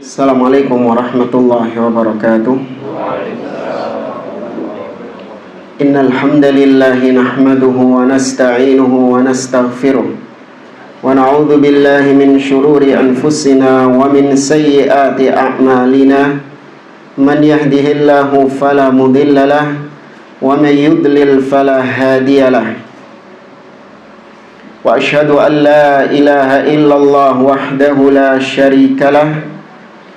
Assalamualaikum warahmatullahi wabarakatuh. Innal hamdalillahi nahmaduhu wa nasta'inuhu wa nastaghfiruh wa na'udzu billahi min shururi anfusina wa min sayyiati a'malina. Man yahdihillahu fala mudilla lahu wa man yudlil fala hadiyalah. Wa asyhadu an la ilaha illallah wahdahu la syarika lah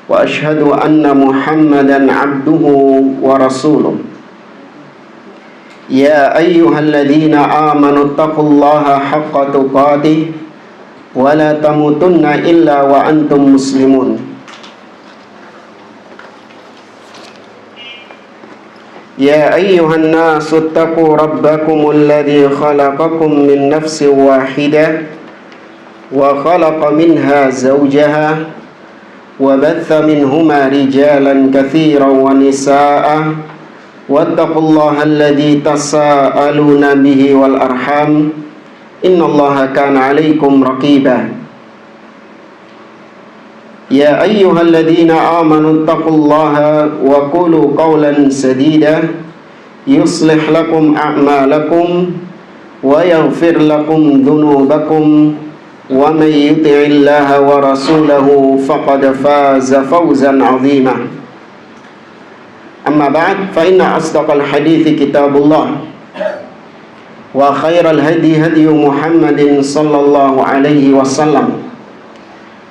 wa asyhadu anna Muhammadan abduhu wa rasuluh. Ya ayyuhalladzina amanu taqullaha haqqa tuqatih wa la tamutunna illa wa antum muslimun. Ya ayyuhan nasu taqu rabbakumul ladzi khalaqakum min nafsin wahidah wa khalaqa minha zawjaha وبث منهما رجالا كثيرا ونساء واتقوا الله الذي تساءلون به والأرحام إن الله كان عليكم رقيبا يا أيها الذين آمنوا اتقوا الله وقولوا قولا سديدا يصلح لكم أعمالكم ويغفر لكم ذنوبكم ومن يطع الله ورسوله فقد فاز فوزا عظيما أما بعد فإن أصدق الحديث كتاب الله وخير الهدي هدي محمد صلى الله عليه وسلم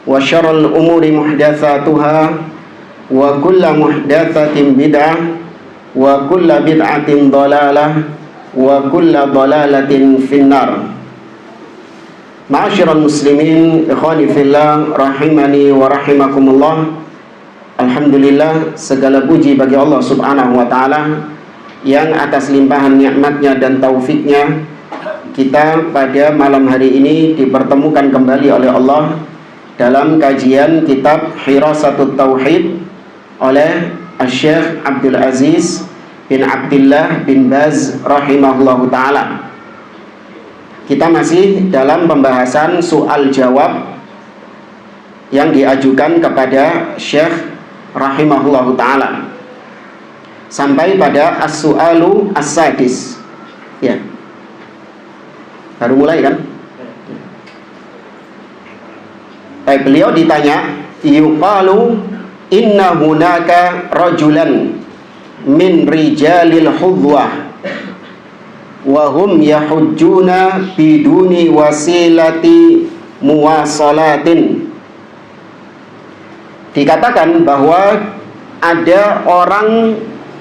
وشر الأمور محدثاتها وكل محدثة بدعة وكل بدعة ضلالة وكل ضلالة في النار. Ma'asyiral muslimin, ikhwani fillah, rahimani wa rahimakumullah. Alhamdulillah, segala puji bagi Allah subhanahu wa ta'ala yang atas limpahan nikmatnya dan taufiknya kita pada malam hari ini dipertemukan kembali oleh Allah dalam kajian kitab Hirasatut Tauhid oleh Syekh Abdul Aziz bin Abdullah bin Baz rahimahullahu ta'ala. Kita masih dalam pembahasan soal jawab yang diajukan kepada Syekh rahimahullahu ta'ala sampai pada as-su'alu as-sadis. Ya, baru mulai kan? Baik, beliau ditanya, yuqalu inna hunaka rajulan min rijalil hudwah wa hum yahujjuna biduni wasilati muwasalatin. Dikatakan bahwa ada orang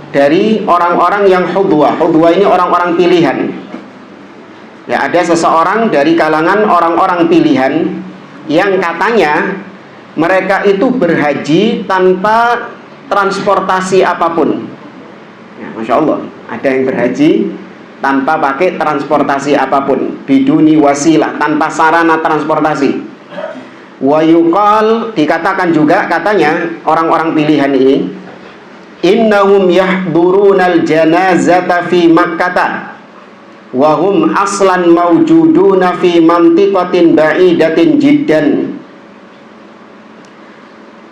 dari orang-orang yang hudwah. Hudwah ini orang-orang pilihan. Ya, ada seseorang dari kalangan orang-orang pilihan yang katanya mereka itu berhaji tanpa transportasi apapun. Ya, Masya Allah, ada yang berhaji tanpa pakai transportasi apapun, biduni wasilah, tanpa sarana transportasi. Wa yuqal, dikatakan juga katanya orang-orang pilihan ini, innahum yahdurunal janazata fi Makkah wa hum aslan mawjuduna fi mantiqatin ba'idatin jiddan.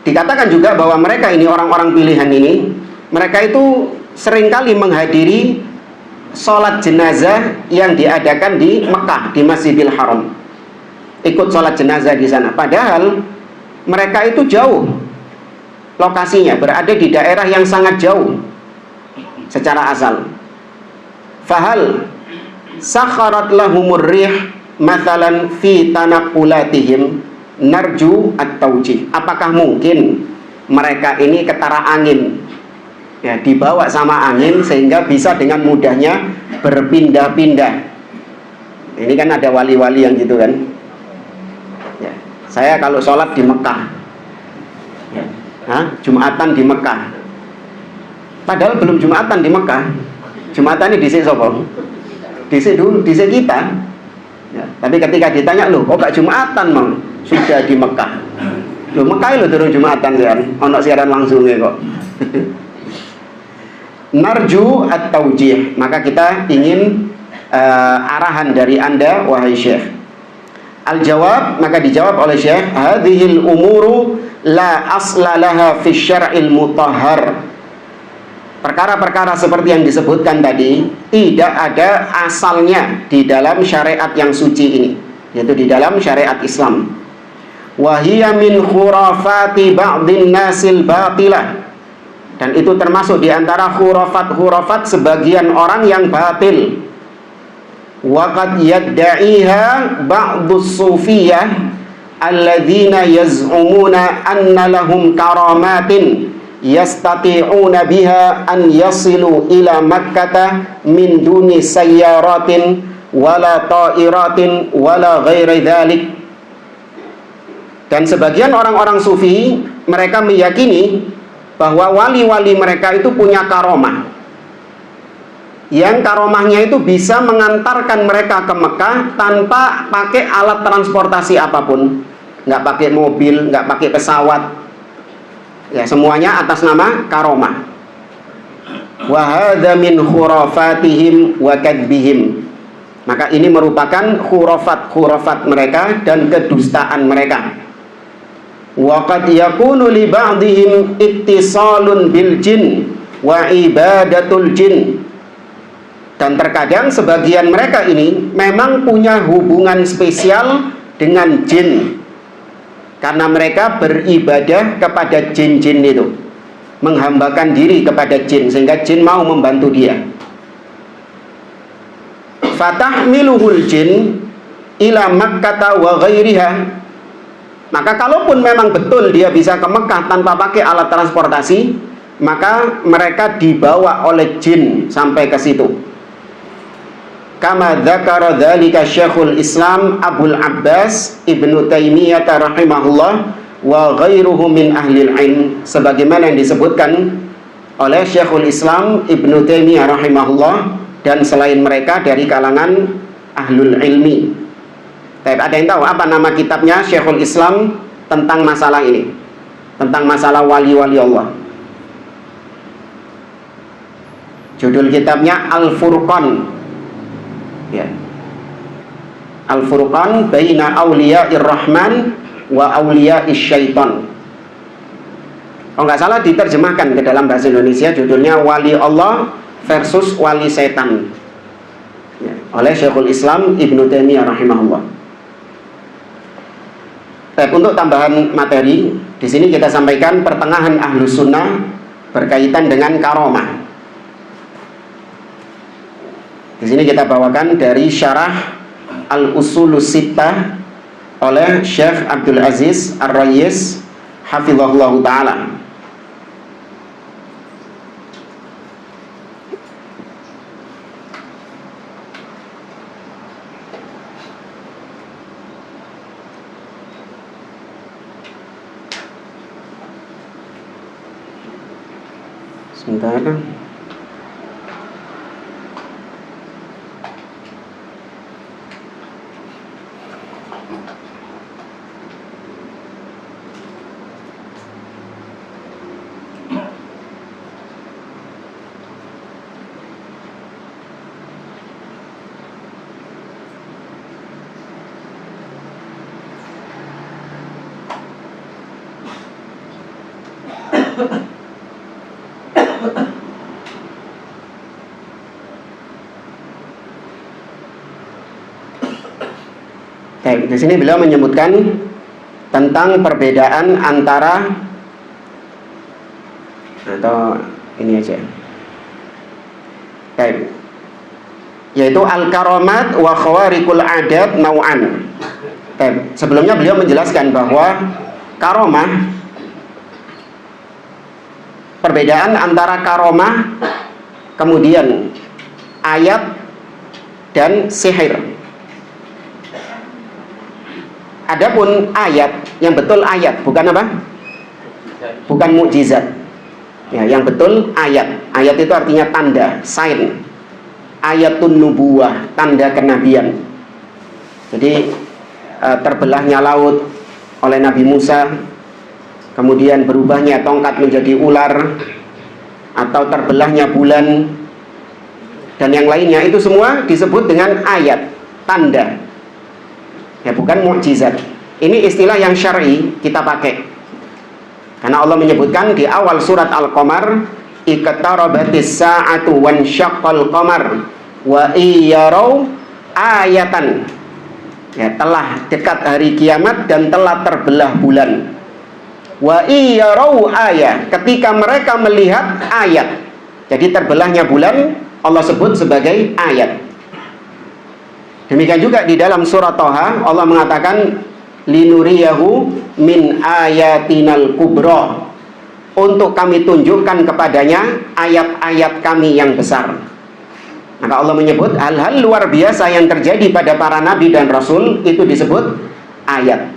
Dikatakan juga bahwa mereka ini, orang-orang pilihan ini, mereka itu seringkali menghadiri sholat jenazah yang diadakan di Mekah, di Masjidil Haram. Ikut sholat jenazah di sana. Padahal mereka itu jauh lokasinya, berada di daerah yang sangat jauh secara asal. Fahal sakharat lahumur rih mathalan fi tanaqulatihim narju at-tawjih. Apakah mungkin mereka ini ketara angin, ya, dibawa sama angin sehingga bisa dengan mudahnya berpindah-pindah? Ini kan ada wali-wali yang gitu kan, ya, saya kalau sholat di Mekah, ya, Jumatan di Mekah, padahal belum Jumatan di Mekah. Jumatan ini disik sopo? Disik dulu, disik kita, ya. Tapi ketika ditanya, loh kok gak Jumatan mau? Sudah di Mekah. Loh Mekah lo turun Jumatan kan, ono siaran langsungnya kok. Narju at-tawjih, maka kita ingin arahan dari Anda wahai Syekh. Al-jawab, maka dijawab oleh Syekh, hadhil umuru la asla laha fi syar'il mutahhar. Perkara-perkara seperti yang disebutkan tadi tidak ada asalnya di dalam syariat yang suci ini, yaitu di dalam syariat Islam. Wa hiya min khurafati ba'dhin nasil batilah. Dan itu termasuk di antara khurafat-khurafat sebagian orang yang batil. Wa qad yadda'iha ba'dus sufiyah alladzina yaz'umuna anna lahum karamatin yastati'una biha an yasilu ila makkata min duni sayyaratin wala ta'iratin wala ghairi dhalik. Dan sebagian orang-orang sufi, mereka meyakini bahwa wali-wali mereka itu punya karomah, yang karomahnya itu bisa mengantarkan mereka ke Mekah tanpa pakai alat transportasi apapun, nggak pakai mobil, nggak pakai pesawat, ya semuanya atas nama karomah. Wa hadza min khurafatihim wa kadbihim. Maka ini merupakan khurafat mereka dan kedustaan mereka. Wa qad yakunu li ba'dihim ittisalun bil jin wa ibadatul jin. Dan terkadang sebagian mereka ini memang punya hubungan spesial dengan jin, karena mereka beribadah kepada jin-jin itu, menghambakan diri kepada jin, sehingga jin mau membantu dia. Fatahmiluhul jin ila Makkah wa ghairiha. Maka kalaupun memang betul dia bisa ke Mekah tanpa pakai alat transportasi, maka mereka dibawa oleh jin sampai ke situ. Kama dzakara dzalika Syekhul Islam Abul Abbas Ibnu Taimiyah rahimahullah wa ghairuhu min ahli ilm, sebagaimana yang disebutkan oleh Syekhul Islam Ibnu Taimiyah rahimahullah dan selain mereka dari kalangan ahlul ilmi. Tapi ada yang tahu apa nama kitabnya Syekhul Islam tentang masalah ini, tentang masalah wali-wali Allah? Judul kitabnya Al-Furqan. Ya. Al-Furqan baina awliya'ir rahman wa awliya'is syaitan. Kalau nggak salah diterjemahkan ke dalam bahasa Indonesia, judulnya Wali Allah versus Wali Setan, ya, oleh Syekhul Islam Ibnu Taimiyah rahimahullah. Untuk tambahan materi, di sini kita sampaikan pertengahan Ahlus Sunnah berkaitan dengan karomah. Di sini kita bawakan dari syarah Al-Usulus Sittah oleh Syekh Abdul Aziz Ar-Rayyis hafizahullah ta'ala. Sebentar. Di sini beliau menyebutkan tentang perbedaan antara, atau ini aja, yaitu al-karamat wa khawarikul adat nau'an. Sebelumnya beliau menjelaskan bahwa karomah, perbedaan antara karomah kemudian ayat dan sihir. Adapun ayat, yang betul ayat, bukan apa? Bukan mukjizat. Ya, yang betul ayat. Ayat itu artinya tanda, sign. Ayatun nubuwah, tanda kenabian. Jadi terbelahnya laut oleh Nabi Musa, kemudian berubahnya tongkat menjadi ular, atau terbelahnya bulan, dan yang lainnya, itu semua disebut dengan ayat, tanda. Ya, bukan mukjizat. Ini istilah yang syar'i kita pakai. Karena Allah menyebutkan di awal surat Al-Qamar, iqtarabatis sa'atu wan syaqqal qamar wa iyarau ayatan. Ya, telah dekat hari kiamat dan telah terbelah bulan. Wa iyarau ayat, ketika mereka melihat ayat. Jadi terbelahnya bulan Allah sebut sebagai ayat. Demikian juga di dalam surah Thaha Allah mengatakan linuriyahu min ayatinal kubra, untuk kami tunjukkan kepadanya ayat-ayat kami yang besar. Maka Allah menyebut hal-hal luar biasa yang terjadi pada para nabi dan rasul itu disebut ayat.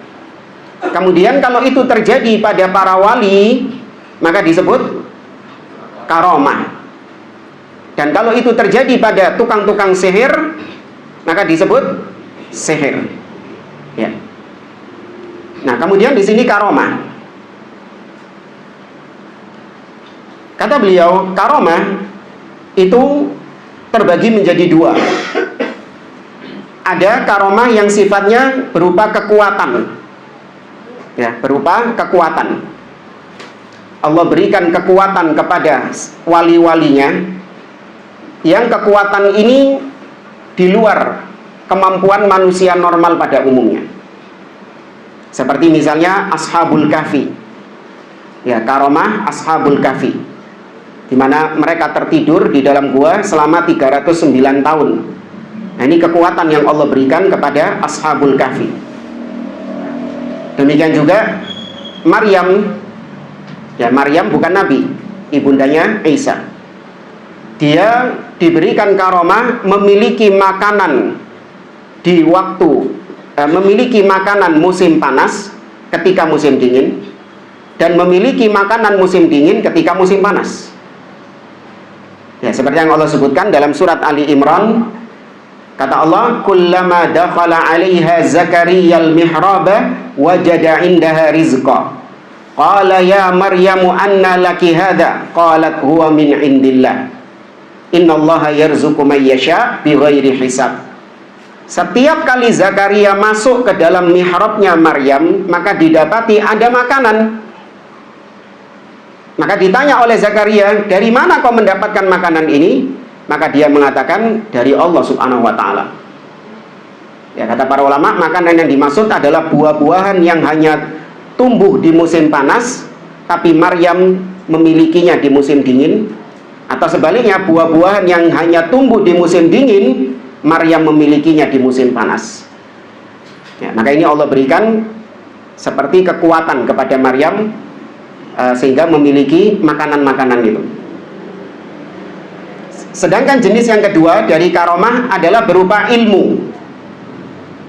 Kemudian kalau itu terjadi pada para wali maka disebut karomah. Dan kalau itu terjadi pada tukang-tukang sihir maka disebut sihir. Ya. Nah, kemudian di sini karomah. Kata beliau, karomah itu terbagi menjadi dua. Ada karomah yang sifatnya berupa kekuatan. Ya, berupa kekuatan. Allah berikan kekuatan kepada wali-walinya, yang kekuatan ini di luar kemampuan manusia normal pada umumnya. Seperti misalnya Ashabul Kahfi. Ya, karomah Ashabul Kahfi, di mana mereka tertidur di dalam gua selama 309 tahun. Nah, ini kekuatan yang Allah berikan kepada Ashabul Kahfi. Demikian juga Maryam. Ya, Maryam bukan nabi, ibundanya Isa. Dia diberikan karomah memiliki makanan di waktu memiliki makanan musim panas ketika musim dingin, dan memiliki makanan musim dingin ketika musim panas. Ya, seperti yang Allah sebutkan dalam surat Ali Imran, kata Allah, kullama dakhala 'alaiha Zakariyal mihraba wajada 'indaha rizqa. Qala ya Maryamu anna laki hadha? Qalat huwa min 'indillah. Innallaha yarzuqu may yasha bighairi hisab. Setiap kali Zakaria masuk ke dalam mihrabnya Maryam, maka didapati ada makanan. Maka ditanya oleh Zakaria, dari mana kau mendapatkan makanan ini? Maka dia mengatakan, dari Allah subhanahu wa ta'ala. Ya, kata para ulama, makanan yang dimaksud adalah buah-buahan yang hanya tumbuh di musim panas, tapi Maryam memilikinya di musim dingin. Atau sebaliknya, buah-buahan yang hanya tumbuh di musim dingin, Maryam memilikinya di musim panas. Ya, maka ini Allah berikan seperti kekuatan kepada Maryam, sehingga memiliki makanan-makanan itu. Sedangkan jenis yang kedua dari karomah adalah berupa ilmu.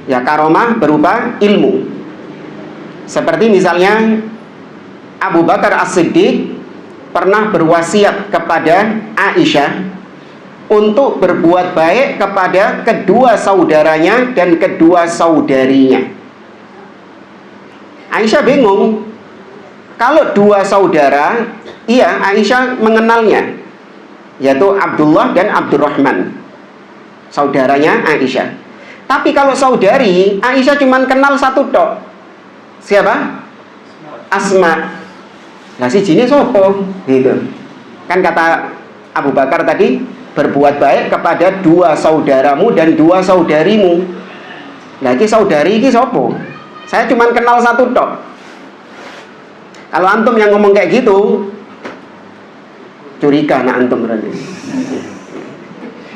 Ya, karomah berupa ilmu. Seperti misalnya Abu Bakar As-Siddiq pernah berwasiat kepada Aisyah untuk berbuat baik kepada kedua saudaranya dan kedua saudarinya. Aisyah bingung. Kalau dua saudara, iya, Aisyah mengenalnya, yaitu Abdullah dan Abdurrahman, saudaranya Aisyah. Tapi kalau saudari, Aisyah cuma kenal satu tok. Siapa? Asma. Lah si jini sopo? Gitu. Kan kata Abu Bakar tadi, berbuat baik kepada dua saudaramu dan dua saudarimu. Lagi saudari ini sopo? Saya cuma kenal satu tok. Kalau antum yang ngomong kayak gitu, curiga anak antum berarti.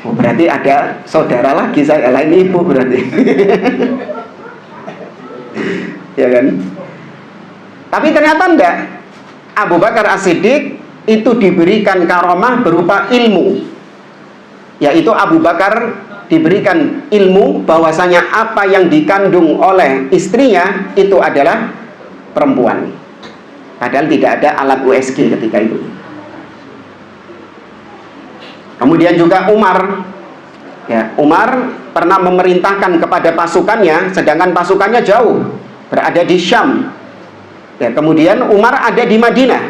Oh, berarti ada saudara lagi saya, lain ibu berarti. Ya kan? Tapi ternyata enggak. Abu Bakar As-Siddiq itu diberikan karomah berupa ilmu. Yaitu Abu Bakar diberikan ilmu bahwasanya apa yang dikandung oleh istrinya itu adalah perempuan. Padahal tidak ada alat USG ketika itu. Kemudian juga Umar. Ya, Umar pernah memerintahkan kepada pasukannya, sedangkan pasukannya jauh, berada di Syam. Ya, kemudian Umar ada di Madinah.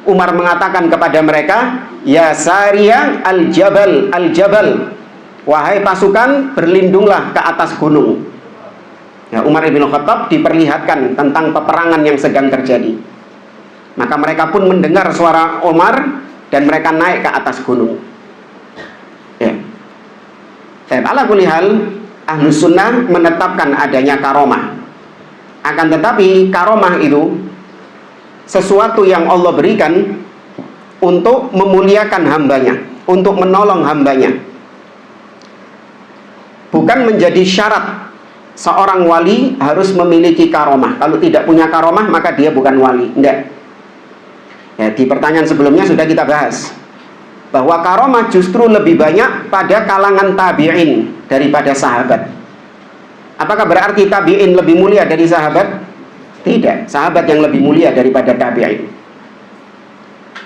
Umar mengatakan kepada mereka, ya Sariyah al-Jabal, wahai pasukan, berlindunglah ke atas gunung. Ya, Umar bin Khattab diperlihatkan tentang peperangan yang sedang terjadi. Maka mereka pun mendengar suara Umar dan mereka naik ke atas gunung. Ya. Dan ala kulli hal, Ahlus Sunnah menetapkan adanya karomah. Akan tetapi karomah itu sesuatu yang Allah berikan untuk memuliakan hambanya, untuk menolong hambanya. Bukan menjadi syarat seorang wali harus memiliki karomah. Kalau tidak punya karomah maka dia bukan wali. Enggak. Ya, di pertanyaan sebelumnya sudah kita bahas bahwa karomah justru lebih banyak pada kalangan tabi'in daripada sahabat. Apakah berarti tabi'in lebih mulia dari sahabat? Tidak, sahabat yang lebih mulia daripada tabi'in.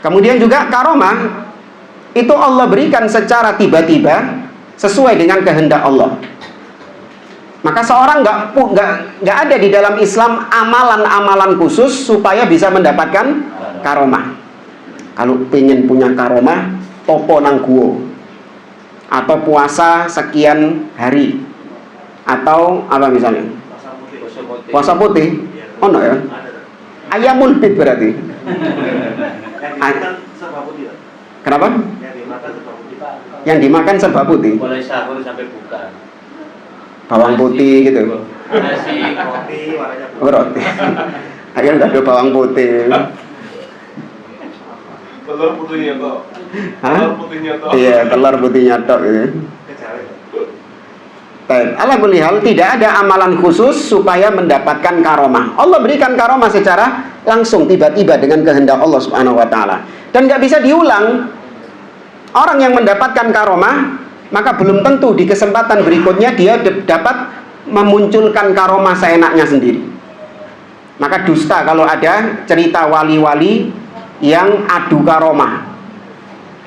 Kemudian juga karomah itu Allah berikan secara tiba-tiba sesuai dengan kehendak Allah. Maka seorang nggak ada di dalam Islam amalan-amalan khusus supaya bisa mendapatkan karomah. Kalau pengen punya karomah, topo nang guo, atau puasa sekian hari, atau apa misalnya? Puasa putih. Oh no ya? Ayamul bid berarti. Kenapa? Yang dimakan serba putih. Mulai sahur sampai buka. Bawang putih gitu. Nasi, roti, warnanya putih. Roti. Ayo nggak ada bawang putih. Telur putihnya toh. Hah? Telur putihnya toh. Iya, telur putihnya tok gitu. Ala kulli hal, tidak ada amalan khusus supaya mendapatkan karomah. Allah berikan karomah secara langsung, tiba-tiba dengan kehendak Allah Subhanahu wa taala. Dan nggak bisa diulang. Orang yang mendapatkan karomah, maka belum tentu di kesempatan berikutnya dia dapat memunculkan karomah seenaknya sendiri. Maka dusta kalau ada cerita wali-wali yang adu karomah.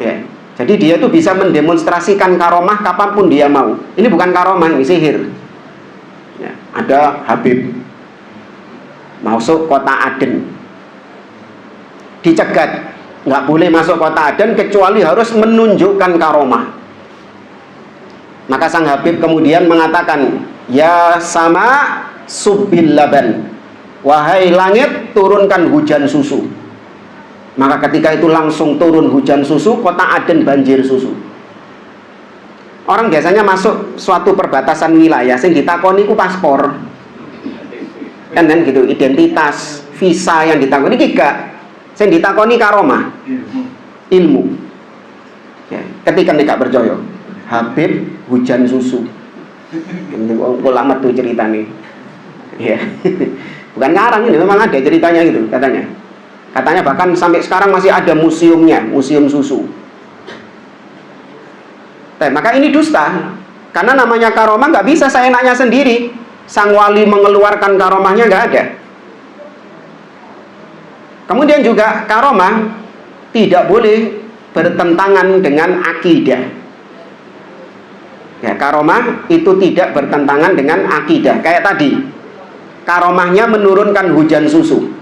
Ya. Jadi dia tuh bisa mendemonstrasikan karomah kapanpun dia mau. Ini bukan karomah, ini sihir. Ya. Ada Habib masuk kota Aden, dicegat, nggak boleh masuk kota Aden kecuali harus menunjukkan karomah. Maka sang Habib kemudian mengatakan, ya sama subbil laban, wahai langit turunkan hujan susu. Maka ketika itu langsung turun hujan susu, kota Aden banjir susu. Orang biasanya masuk suatu perbatasan wilayah, sing ditakoni ku paspor, kan gitu, identitas, visa yang ditakoni gak, sing ditakoni karomah, ilmu. Ya, ketika nih gak percaya, Habib hujan susu. Ini ulama tuh cerita nih. Ya. Bukan ngarang, ini memang ada ceritanya gitu katanya. Katanya bahkan sampai sekarang masih ada museumnya, museum susu. Maka ini dusta. Karena namanya karomah nggak bisa seenaknya sendiri. Sang wali mengeluarkan karomahnya nggak ada. Kemudian juga karomah tidak boleh bertentangan dengan akidah. Ya, karomah itu tidak bertentangan dengan akidah. Kayak tadi, karomahnya menurunkan hujan susu.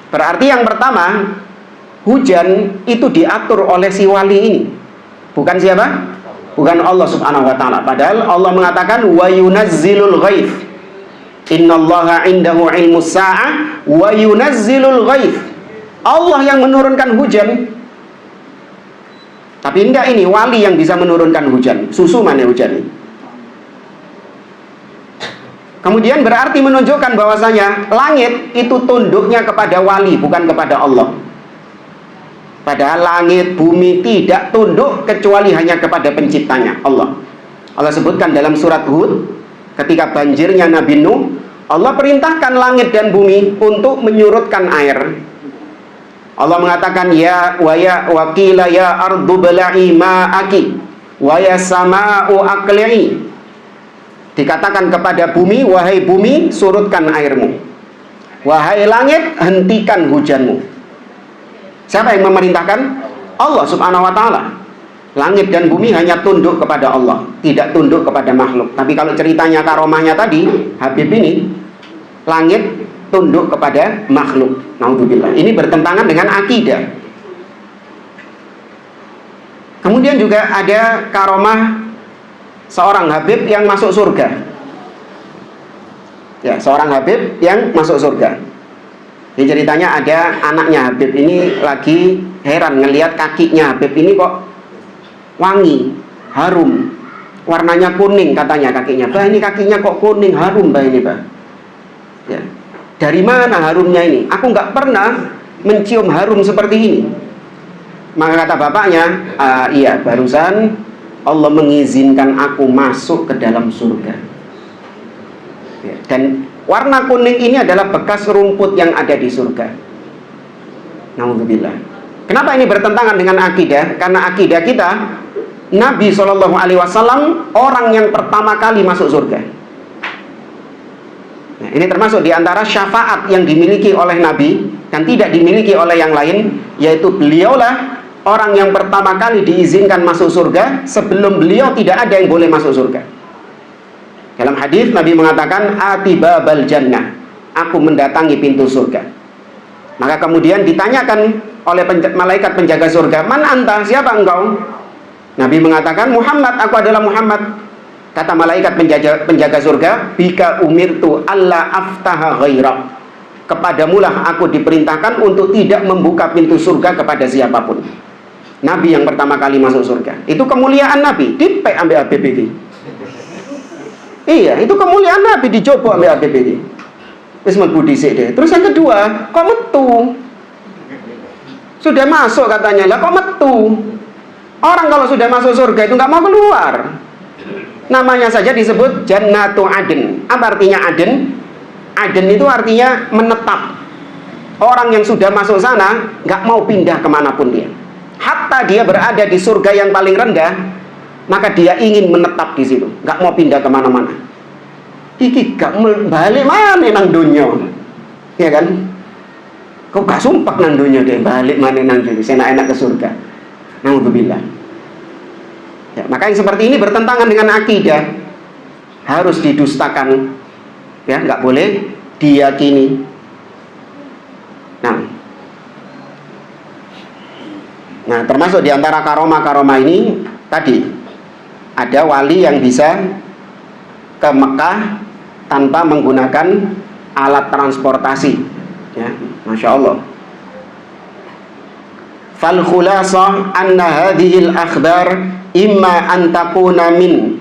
Berarti yang pertama, hujan itu diatur oleh si wali ini. Bukan siapa? Bukan Allah Subhanahu wa taala. Padahal Allah mengatakan wa yunazzilul ghaith. Innallaha indahu ilmus sa'ah wa yunazzilul ghaith. Allah yang menurunkan hujan. Tapi enggak, ini wali yang bisa menurunkan hujan. Susu mana hujan ini? Kemudian berarti menunjukkan bahwasanya langit itu tunduknya kepada wali, bukan kepada Allah. Padahal langit, bumi tidak tunduk kecuali hanya kepada penciptanya, Allah. Allah sebutkan dalam surat Hud, ketika banjirnya Nabi Nuh, Allah perintahkan langit dan bumi untuk menyurutkan air. Allah mengatakan, ya wakila ya ardu bala'i ma'aki wa ya sama'u aqli'i. Dikatakan kepada bumi, wahai bumi, surutkan airmu. Wahai langit, hentikan hujanmu. Siapa yang memerintahkan? Allah Subhanahu wa taala. Langit dan bumi hanya tunduk kepada Allah, tidak tunduk kepada makhluk. Tapi kalau ceritanya karomahnya tadi, Habib ini, langit tunduk kepada makhluk. Naudzubillah. Ini bertentangan dengan akidah. Kemudian juga ada karomah seorang Habib yang masuk surga. Ya, seorang Habib yang masuk surga. Jadi ceritanya ada anaknya Habib ini lagi heran ngelihat kakinya Habib ini kok wangi, harum, warnanya kuning katanya kakinya. Bah, ini kakinya kok kuning, harum bah ini bah. Ya. Dari mana harumnya ini? Aku nggak pernah mencium harum seperti ini. Maka kata bapaknya, iya barusan Allah mengizinkan aku masuk ke dalam surga. Ya. Dan warna kuning ini adalah bekas rumput yang ada di surga. Naudzubillah. Kenapa ini bertentangan dengan akidah? Karena akidah kita, Nabi SAW orang yang pertama kali masuk surga. Nah, ini termasuk diantara syafaat yang dimiliki oleh Nabi dan tidak dimiliki oleh yang lain, yaitu beliaulah orang yang pertama kali diizinkan masuk surga. Sebelum beliau tidak ada yang boleh masuk surga. Dalam hadis Nabi mengatakan atibabal jannah, aku mendatangi pintu surga. Maka kemudian ditanyakan oleh malaikat penjaga surga, man anta, siapa engkau? Nabi mengatakan Muhammad, aku adalah Muhammad. Kata malaikat penjaga surga, bika umirtu alla aftaha ghairak, kepadamulah aku diperintahkan untuk tidak membuka pintu surga kepada siapapun. Nabi yang pertama kali masuk surga. Itu kemuliaan Nabi, dipek ambil Habib ini. Iya, itu kemuliaan Nabi, dicoba ambil Habib ini. Wis mlebu dhisik deh. Terus yang kedua, kok metu? Sudah masuk katanya, lah kok metu? Orang kalau sudah masuk surga itu nggak mau keluar. Namanya saja disebut Jannatu Aden. Apa artinya Aden? Aden itu artinya menetap. Orang yang sudah masuk sana nggak mau pindah kemanapun dia. Hatta dia berada di surga yang paling rendah, maka dia ingin menetap di situ, nggak mau pindah kemana-mana. Iki gak balik mana nang dunia, ya kan? Kau gak sumpah nang dunia deh, balik mana nang dunia, enak-enak ke surga. Naudzubillah. Ya, maka yang seperti ini bertentangan dengan akidah, harus didustakan, ya, nggak boleh diyakini. Nah, termasuk diantara karomah-karomah ini tadi ada wali yang bisa ke Mekah tanpa menggunakan alat transportasi, ya, masya Allah. Fal khulasah anna hadhil akhbar imma an takuna min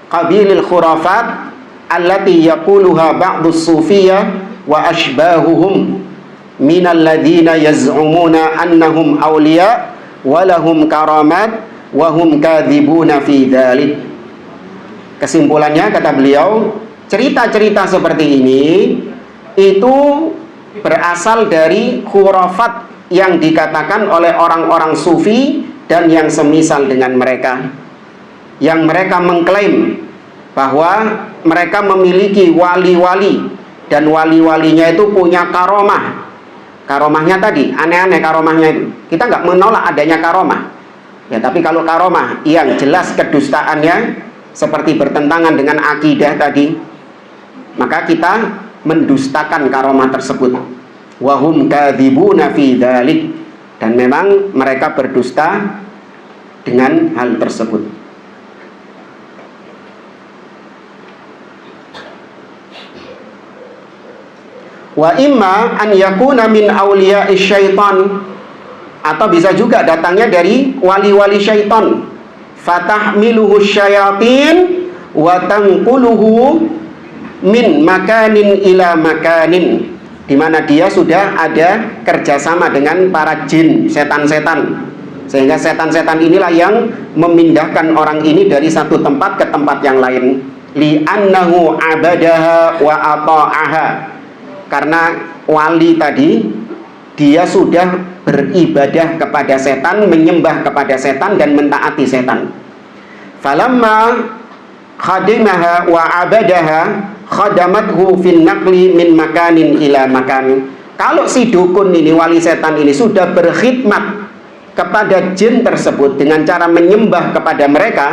qabilil khurafat allati yaquluha ba'dus sufiyah wa ashbahuhum minal ladzina yaz'umuna annahum awliya wa lahum karamat wa hum kadzibuna fi dzalik. Kesimpulannya kata beliau, cerita-cerita seperti ini itu berasal dari khurafat yang dikatakan oleh orang-orang sufi dan yang semisal dengan mereka, yang mereka mengklaim bahwa mereka memiliki wali-wali dan wali-walinya itu punya karomah. Karomahnya tadi aneh-aneh, karomahnya itu kita nggak menolak adanya karomah, ya, tapi kalau karomah yang jelas kedustaannya seperti bertentangan dengan akidah tadi, maka kita mendustakan karomah tersebut. Wahum kadzibuna fi dzalik, dan memang mereka berdusta dengan hal tersebut. Wa imma an yakuna min awliya'i syaitan, atau bisa juga datangnya dari wali-wali syaitan. Fatahmiluhu syayatin wa tanquluhu min makanin ila makanin, di mana dia sudah ada kerjasama dengan para jin, setan-setan, sehingga setan-setan inilah yang memindahkan orang ini dari satu tempat ke tempat yang lain. Li'annahu abadaha wa ata'aha, karena wali tadi dia sudah beribadah kepada setan, menyembah kepada setan dan mentaati setan. Falamma khadimaha wa abadaha khadamathu fin naqli min makanin ila makan. Kalau si dukun ini, wali setan ini sudah berkhidmat kepada jin tersebut dengan cara menyembah kepada mereka,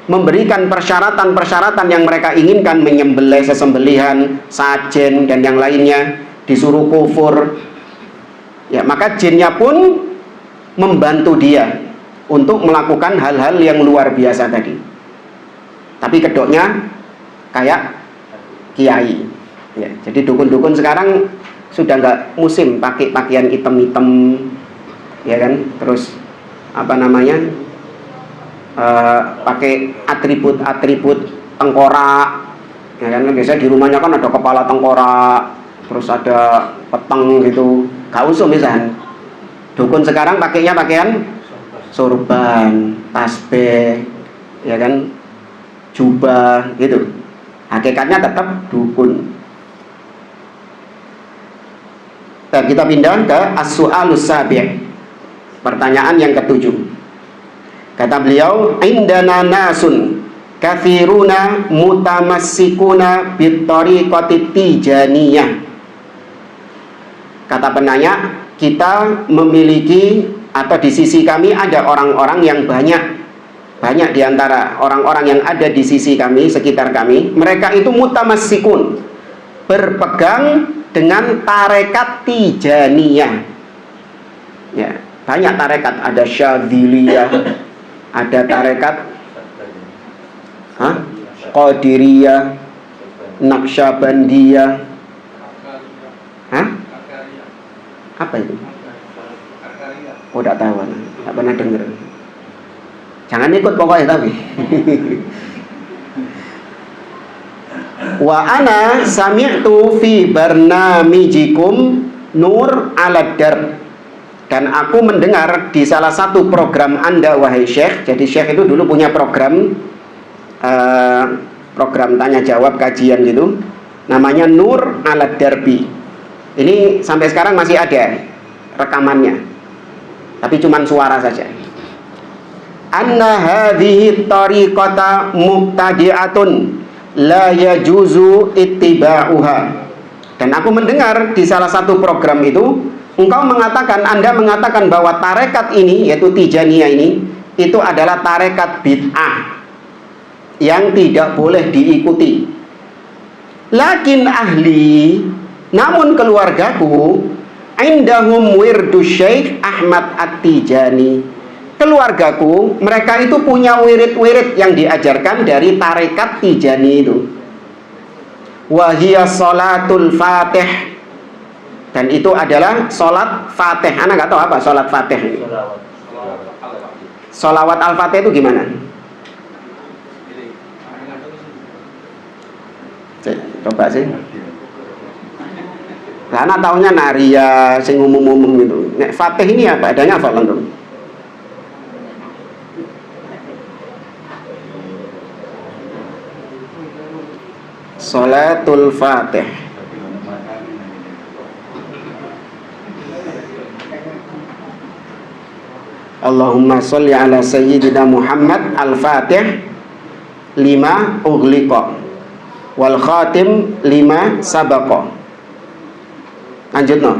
memberikan persyaratan-persyaratan yang mereka inginkan, menyembelih sesembelihan, sajen dan yang lainnya, disuruh kufur, ya, maka jinnya pun membantu dia untuk melakukan hal-hal yang luar biasa tadi. Tapi kedoknya kayak kiai. Ya, jadi dukun-dukun sekarang sudah nggak musim pakai pakaian hitam-hitam, ya kan? Terus apa namanya? Pakai atribut-atribut tengkorak, ya kan? Biasanya di rumahnya kan ada kepala tengkorak, terus ada peteng gitu. Gak usum misalnya. Dukun sekarang pakainya pakaian sorban, tasbih, ya kan? Jubah gitu. Hakikatnya tetap dukun. Dan kita pindah ke as-su'alus sabi'. Pertanyaan yang ketujuh. Kata beliau, indana nasun kathiruna mutamassikuna bitariqati tijaniyah. Kata penanya, kita memiliki atau di sisi kami ada orang-orang yang banyak di antara orang-orang yang ada di sisi kami, sekitar kami, mereka itu mutamassikun, berpegang dengan tarekat tijaniyah. Ya, banyak tarekat, ada syadziliyah, ada tarekat qadiriyah, naqsyabandiyah. Apa itu? Oh, tidak tahu, tidak pernah dengar. Jangan ikut pokoknya tapi. Wa ana sami'tu fi barnamijikum Nur 'ala Darb. Dan aku mendengar di salah satu program Anda, wahai Syekh. Jadi Syekh itu dulu punya program tanya jawab kajian gitu. Namanya Nur 'ala Darbi. Ini sampai sekarang masih ada rekamannya. Tapi cuman suara saja. Anna hadhihi tariqata mubtadi'atun la yajuzu ittiba'uha. Dan aku mendengar di salah satu program itu Anda mengatakan bahwa tarekat ini, yaitu Tijaniyah ini, itu adalah tarekat bid'ah yang tidak boleh diikuti. Lakin ahli, namun keluargaku, indahum wirdu Syekh Ahmad At-Tijani. Keluargaku, mereka itu punya wirid-wirid yang diajarkan dari tarekat Tijani itu. Wahiyya sholatul fatih. Dan itu adalah sholat fatih. Anak gak tahu apa sholat fatih ini. Sholawat al-fatih itu gimana? Coba sih. Karena taunya naria, sing umum-umum gitu. Nek fatih ini apa? Adanya apa langsung? Sholatul Fatih. Allahumma sholli ala sayyidina Muhammad al-Fatih lima ughliqa wal khatim lima sabaqa. Lanjut no.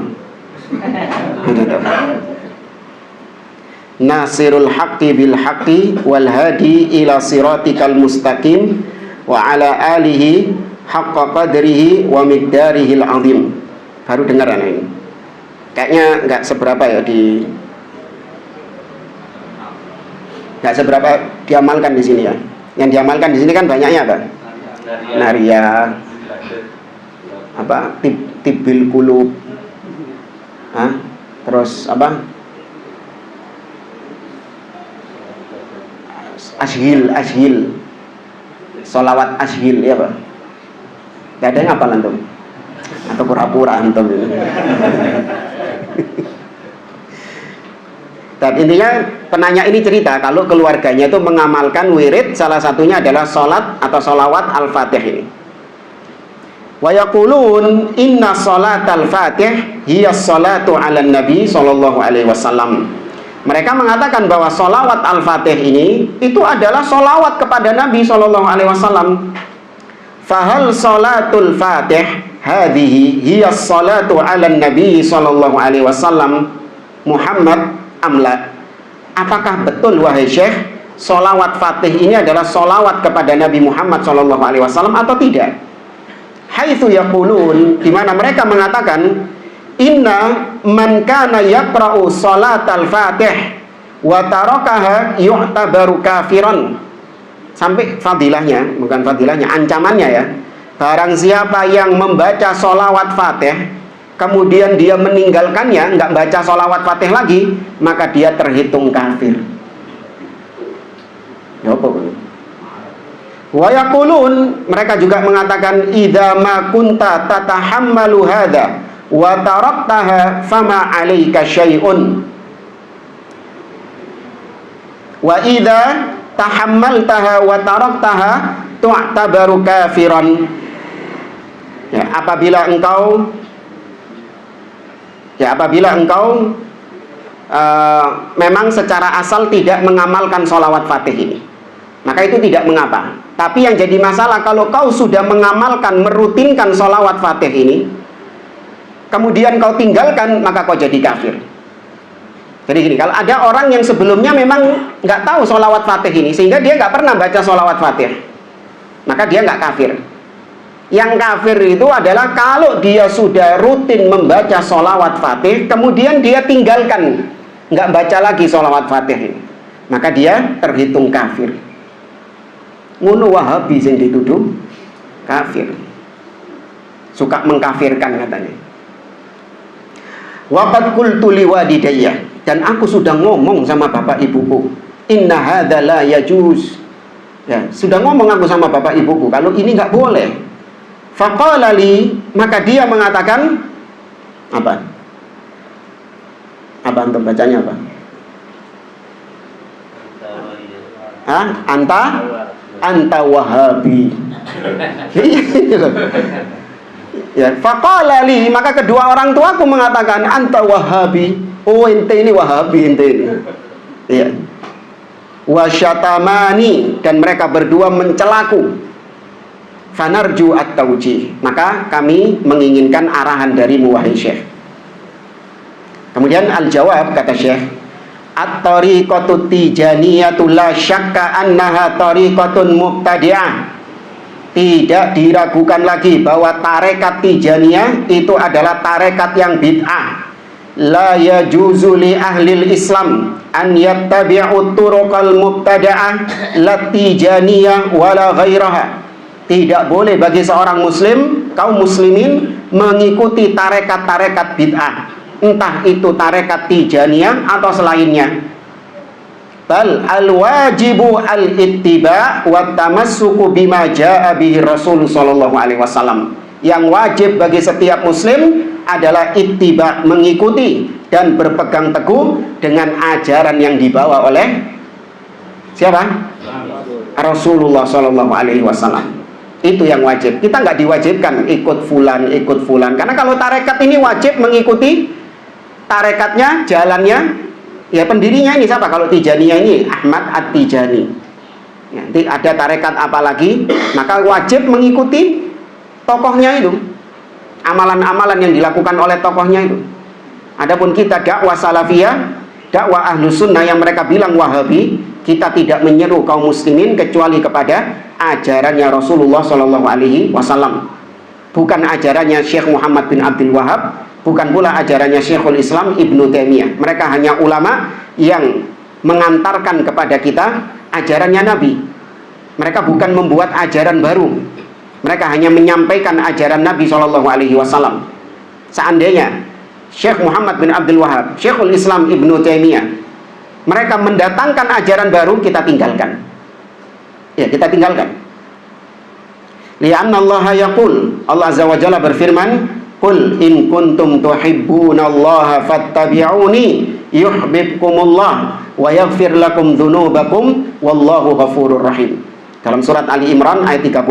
Nasirul haqqi bil haqqi wal hadi ila siratikal mustaqim wa ala alihi haqqa qadrihi wa miqdarihil azim. Baru dengar ini. Kayaknya nggak seberapa ya nggak seberapa diamalkan di sini ya. Yang diamalkan di sini kan banyaknya apa? Naria, apa? Tibil kulub, terus apa? Ashil, sholawat ashil, ya Pak? Gak ada yang apa antum? Atau pura-pura antum ini? Dan intinya penanya ini cerita kalau keluarganya itu mengamalkan wirid, salah satunya adalah sholat atau sholawat al-fatih ini. Wa yaqulun inna sholat al-fatih hiya sholatu ala nabi sallallahu alaihi wasallam. Mereka mengatakan bahwa sholawat al-fatih ini itu adalah sholawat kepada Nabi sallallahu alaihi wasallam. Fahal sholatul fatih hadhihi hiya sholatu ala nabi sallallahu alaihi wasallam Muhammad amla. Apakah betul wahai Syekh, sholawat fatih ini adalah sholawat kepada Nabi Muhammad sallallahu alaihi wasallam atau tidak? Haitsu yaqulun, di mana mereka mengatakan inna man kana yaqra'u sholatal fatih wa tarakaha yu'tabaru kafiran. Sampai fadilahnya, bukan fadilahnya, ancamannya ya, barang siapa yang membaca sholawat fatih kemudian dia meninggalkannya, nggak baca sholawat fatih lagi, maka dia terhitung kafir. Ya apa? Wa yaqulun, mereka juga mengatakan idza ma kunta tatahammalu hadza wa taraktaha fama 'alaika syai'un. Wa idza tahammaltaha wa taraktaha tu'tabaru kafiran. Ya, apabila engkau memang secara asal tidak mengamalkan sholawat fatih ini, maka itu tidak mengapa. Tapi yang jadi masalah kalau kau sudah mengamalkan, merutinkan sholawat fatih ini, kemudian kau tinggalkan, maka kau jadi kafir. Jadi gini, kalau ada orang yang sebelumnya memang nggak tahu sholawat fatih ini, sehingga dia nggak pernah baca sholawat fatih, maka dia nggak kafir. Yang kafir itu adalah kalau dia sudah rutin membaca sholawat fatih, kemudian dia tinggalkan, nggak baca lagi sholawat fatih ini, maka dia terhitung kafir. Ngono Wahabi sing dituduh kafir, suka mengkafirkan katanya. Waqad qultu liwalidayya, dan aku sudah ngomong sama bapak ibuku, inna hadza la yajuz. Ya, sudah ngomong aku sama bapak ibuku kalau ini nggak boleh. Faqala li, maka dia mengatakan apa? Apa untuk bacanya apa? Anta Wahabi. Ya, faqala li, maka kedua orang tuaku mengatakan anta Wahabi. Oh, ente ini Wahabi, ente ini. Ya. Wa syatamani, dan mereka berdua mencelaku. Fanarju at-tawjih, maka kami menginginkan arahan darimu wahai Syekh. Kemudian al-jawab, kata Syekh, at-tariqatu tijaniyatu la syakka annaha tariqatun mubtadi'ah. Tidak diragukan lagi bahwa tarekat Tijaniyah itu adalah tarekat yang bid'ah. La yajuzu li ahlil Islam an yattabi'u turuqal mubtada'ah la tijaniyah wala ghairaha. Tidak boleh bagi seorang muslim, kaum muslimin, mengikuti tarekat-tarekat bid'ah, entah itu tarekat Tijaniyah atau selainnya. Bal al-wajibu al-ittiba' wa tamassuku bima jaa bihi Rasul sallallahu alaihi wasallam. Yang wajib bagi setiap muslim adalah ittiba', mengikuti dan berpegang teguh dengan ajaran yang dibawa oleh siapa? Rasulullah sallallahu alaihi wasallam. Itu yang wajib. Kita nggak diwajibkan ikut fulan. Karena kalau tarekat ini wajib mengikuti tarekatnya, jalannya, ya pendirinya ini siapa? Kalau Tijaniyah ini Ahmad At-Tijani. Ya, nanti ada tarekat apa lagi, maka wajib mengikuti tokohnya itu, amalan-amalan yang dilakukan oleh tokohnya itu. Adapun kita dakwah salafiyah, dakwah ahlus sunnah yang mereka bilang Wahabi, kita tidak menyeru kaum muslimin kecuali kepada ajarannya Rasulullah Shallallahu Alaihi Wasallam, bukan ajarannya Syekh Muhammad bin Abdul Wahab, bukan pula ajarannya Syekhul Islam Ibnu Taimiyah. Mereka hanya ulama yang mengantarkan kepada kita ajarannya Nabi. Mereka bukan membuat ajaran baru. Mereka hanya menyampaikan ajaran Nabi Shallallahu Alaihi Wasallam. Seandainya Syekh Muhammad bin Abdul Wahab, Syekhul Islam Ibnu Taimiyah, mereka mendatangkan ajaran baru, kita tinggalkan. Ya, kita tinggalkan. Li'anna Allah yaqul, Allah Azza wa Jalla berfirman, qul in kuntum tuhibbunallaha fattabi'uni yuhibbukumullah wa yaghfir lakum dzunubakum wallahu ghafurur rahim. Dalam surat Ali Imran ayat 31,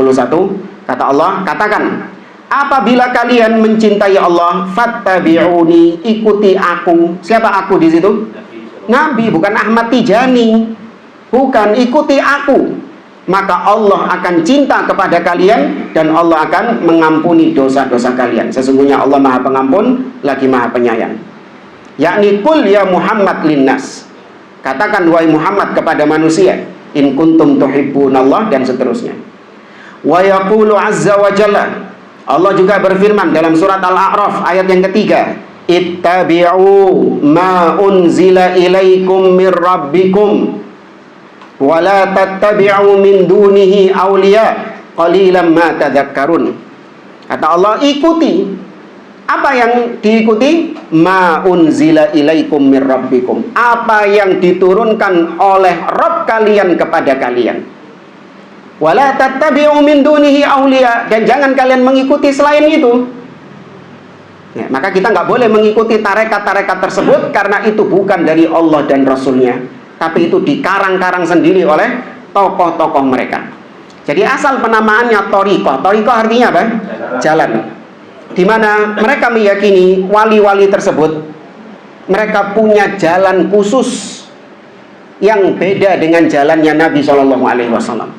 kata Allah, katakan, apabila kalian mencintai Allah, fattabi'uni, ikuti aku. Siapa aku di situ? Nabi, bukan Ahmad Tijani. Bukan, ikuti aku. Maka Allah akan cinta kepada kalian dan Allah akan mengampuni dosa-dosa kalian. Sesungguhnya Allah Maha Pengampun lagi Maha Penyayang. Yakni qul ya Muhammad linnas, katakan wahai Muhammad kepada manusia, in kuntum tuhibbunallah, dan seterusnya. Wa yaqulu azza wa jalla, Allah juga berfirman dalam surat Al-A'raf ayat yang ketiga, ittabi'u ma unzila ilaikum mir rabbikum wala tattabi'u min dunihi awliya qalilan ma tadhakkarun. Kata Allah, ikuti. Apa yang diikuti? Ma unzila ilaikum mir rabbikum. Apa yang diturunkan oleh Rabb kalian kepada kalian. Wala tattabi'u min dunihi awliya. Dan jangan kalian mengikuti selain itu. Ya, maka kita nggak boleh mengikuti tarekat-tarekat tersebut karena itu bukan dari Allah dan Rasulnya, tapi itu dikarang-karang sendiri oleh tokoh-tokoh mereka. Jadi asal penamaannya thariqah. Thariqah artinya apa? Jalan. Di mana mereka meyakini wali-wali tersebut mereka punya jalan khusus yang beda dengan jalannya Nabi SAW.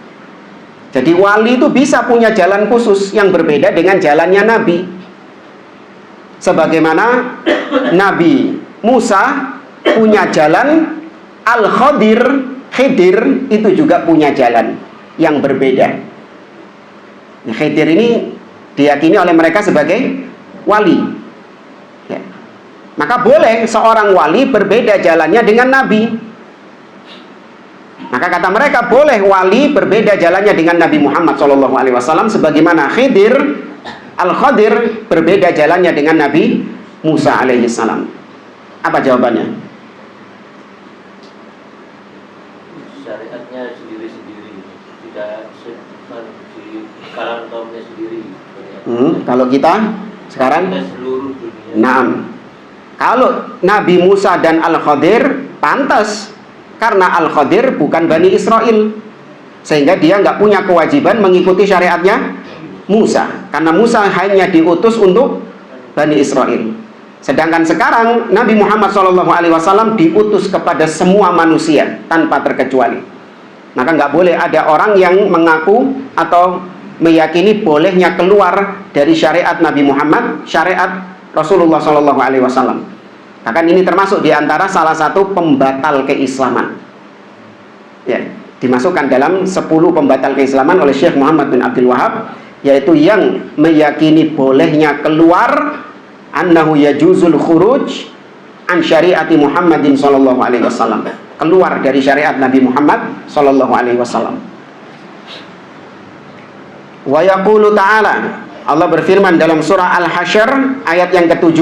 Jadi wali itu bisa punya jalan khusus yang berbeda dengan jalannya Nabi. Sebagaimana Nabi Musa punya jalan, Khidir itu juga punya jalan yang berbeda. Khidir ini diyakini oleh mereka sebagai wali. Ya. Maka boleh seorang wali berbeda jalannya dengan Nabi. Maka kata mereka boleh wali berbeda jalannya dengan Nabi Muhammad SAW, sebagaimana Al-Khadir berbeda jalannya dengan Nabi Musa alaihissalam. Apa jawabannya? Syariatnya sendiri-sendiri, tidak di kalangan kaumnya sendiri. Kalau kita sekarang, seluruh dunia. Naam. Kalau Nabi Musa dan Al-Khadir pantas, karena Al-Khadir bukan Bani Israel, sehingga dia nggak punya kewajiban mengikuti syariatnya Musa, karena Musa hanya diutus untuk Bani Israel. Sedangkan sekarang Nabi Muhammad SAW diutus kepada semua manusia tanpa terkecuali. Maka nggak boleh ada orang yang mengaku atau meyakini bolehnya keluar dari syariat Nabi Muhammad, syariat Rasulullah SAW. Bahkan ini termasuk diantara salah satu pembatal keislaman. Ya, dimasukkan dalam 10 pembatal keislaman oleh Syekh Muhammad bin Abdul Wahab, yaitu yang meyakini bolehnya keluar, annahu yajuzul khuruj an syariati Muhammadin sallallahu alaihi wasallam, keluar dari syariat Nabi Muhammad sallallahu alaihi wasallam. Wa yaqulu ta'ala, Allah berfirman dalam surah Al-Hasyr ayat yang ke-7,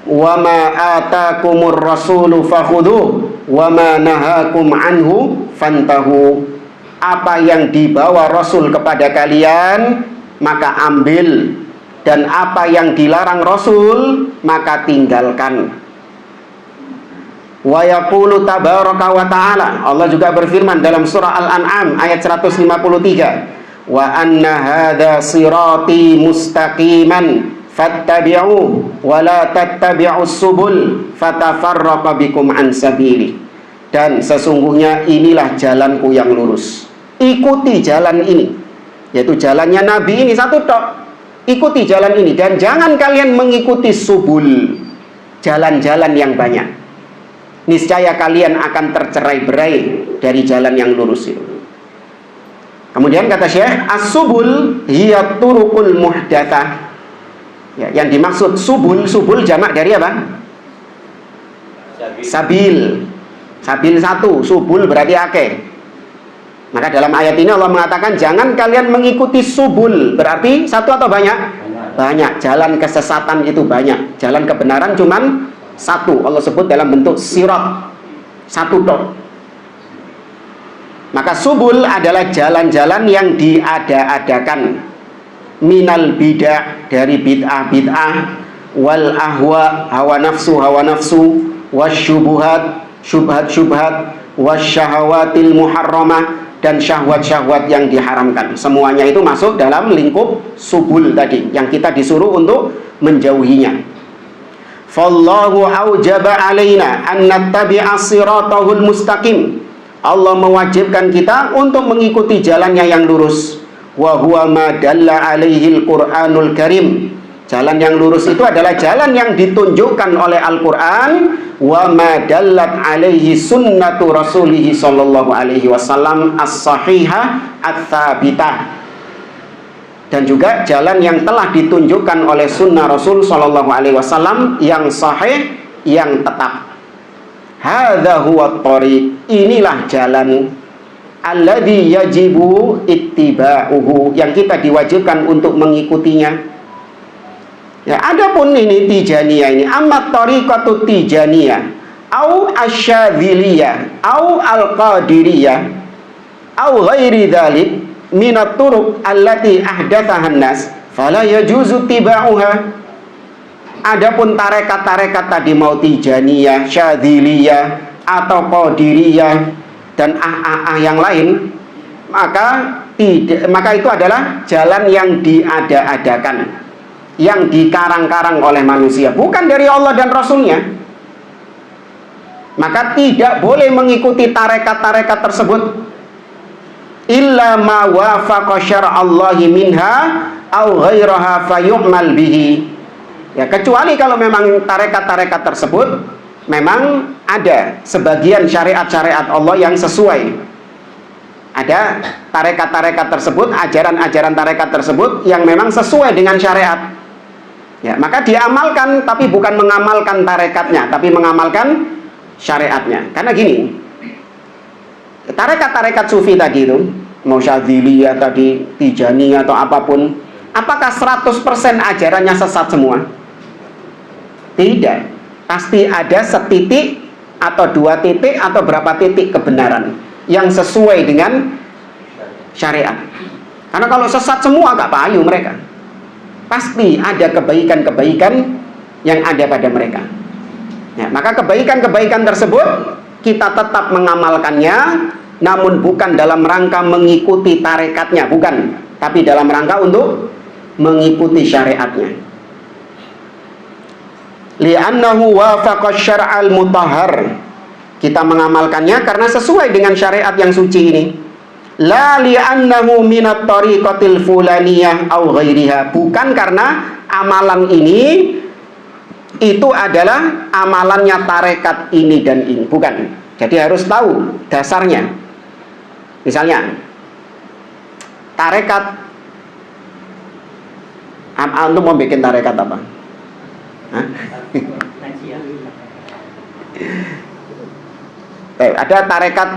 wa ma atakumur rasulu fakhudhuh wa ma nahakum anhu fantahu. Apa yang dibawa Rasul kepada kalian maka ambil, dan apa yang dilarang Rasul maka tinggalkan. Wa yaqulu tabaraka wa ta'ala, Allah juga berfirman dalam surah Al-An'am ayat 153, wa anna hadza sirati mustaqiman fattabi'uhu wa la tattabi'us subul fatafarraqa bikum an sabili. Dan sesungguhnya inilah jalanku yang lurus, ikuti jalan ini, yaitu jalannya Nabi ini satu tok. Ikuti jalan ini dan jangan kalian mengikuti subul, jalan-jalan yang banyak. Niscaya kalian akan tercerai-berai dari jalan yang lurus itu. Kemudian kata Syekh, as-subul hiya turuqul muhdatsah. Ya, yang dimaksud subul jamak dari apa? Sabil. Sabil satu, subul berarti akeh. Maka dalam ayat ini Allah mengatakan jangan kalian mengikuti subul, berarti satu atau banyak? Banyak. Jalan kesesatan itu banyak, jalan kebenaran cuman satu. Allah sebut dalam bentuk sirat, satu tok. Maka subul adalah jalan-jalan yang diada-adakan, minal bid'ah, dari bid'ah-bid'ah, wal ahwa, hawa nafsu, wasyubuhat, syubhat, wasyahawatil muharramah, dan syahwat-syahwat yang diharamkan. Semuanya itu masuk dalam lingkup subul tadi, yang kita disuruh untuk menjauhinya. Fallahu aujaba alaina an nattabi'a siratahul mustaqim. Allah mewajibkan kita untuk mengikuti jalannya yang lurus. Wa huwa ma dalla alaihil Qur'anul Karim. Jalan yang lurus itu adalah jalan yang ditunjukkan oleh Al-Quran, wa ma dallat alaihi sunnatu rasulih sallallahu alaihi wasallam as-sahihah ats-tsabitah. Dan juga jalan yang telah ditunjukkan oleh sunnah Rasul sallallahu alaihi wasallam yang sahih, yang tetap. Hadza huwa thariq, inilah jalan alladzi yajibu ittiba'uhu, yang kita diwajibkan untuk mengikutinya. Ya, adapun ini Tijaniyah ini, amma tariqatu Tijaniyah au asyadziliyah au al-qadiriyah au ghairi dzalik minat turuq allati ahdatsahan nas fala yajuzu tibauha. Adapun tarekat-tarekat tadi, mau Tijaniyah, Syadziliyah atau Qadiriyah dan yang lain, maka itu adalah jalan yang diada-adakan, yang dikarang-karang oleh manusia, bukan dari Allah dan Rasulnya. Maka tidak boleh mengikuti tarekat-tarekat tersebut illa ma wafaqa syara'allahi minha au ghairaha fayu'mal bihi. Ya, kecuali kalau memang tarekat-tarekat tersebut memang ada sebagian syariat-syariat Allah yang sesuai. Ada tarekat-tarekat tersebut, ajaran-ajaran tarekat tersebut yang memang sesuai dengan syariat. Ya, maka diamalkan, tapi bukan mengamalkan tarekatnya, tapi mengamalkan syariatnya. Karena gini, tarekat-tarekat sufi tadi itu, mau Syadziliyah tadi, Tijaniyah atau apapun, apakah 100% ajarannya sesat semua? Tidak. Pasti ada setitik atau 2 titik atau berapa titik kebenaran yang sesuai dengan syariat. Karena kalau sesat semua gak payu mereka. Pasti ada kebaikan-kebaikan yang ada pada mereka. Ya, maka kebaikan-kebaikan tersebut kita tetap mengamalkannya, namun bukan dalam rangka mengikuti tarekatnya, bukan, tapi dalam rangka untuk mengikuti syariatnya. Li'annahu wafaqa syar'al mutahhar. Kita mengamalkannya karena sesuai dengan syariat yang suci ini. La li'annahu minat tariqatil fulaniyah au ghairiha. Bukan karena amalan ini itu adalah amalannya tarekat ini dan ini, bukan. Jadi harus tahu dasarnya. Misalnya tarekat, antum mau bikin tarekat apa? Hah? Ada tarekat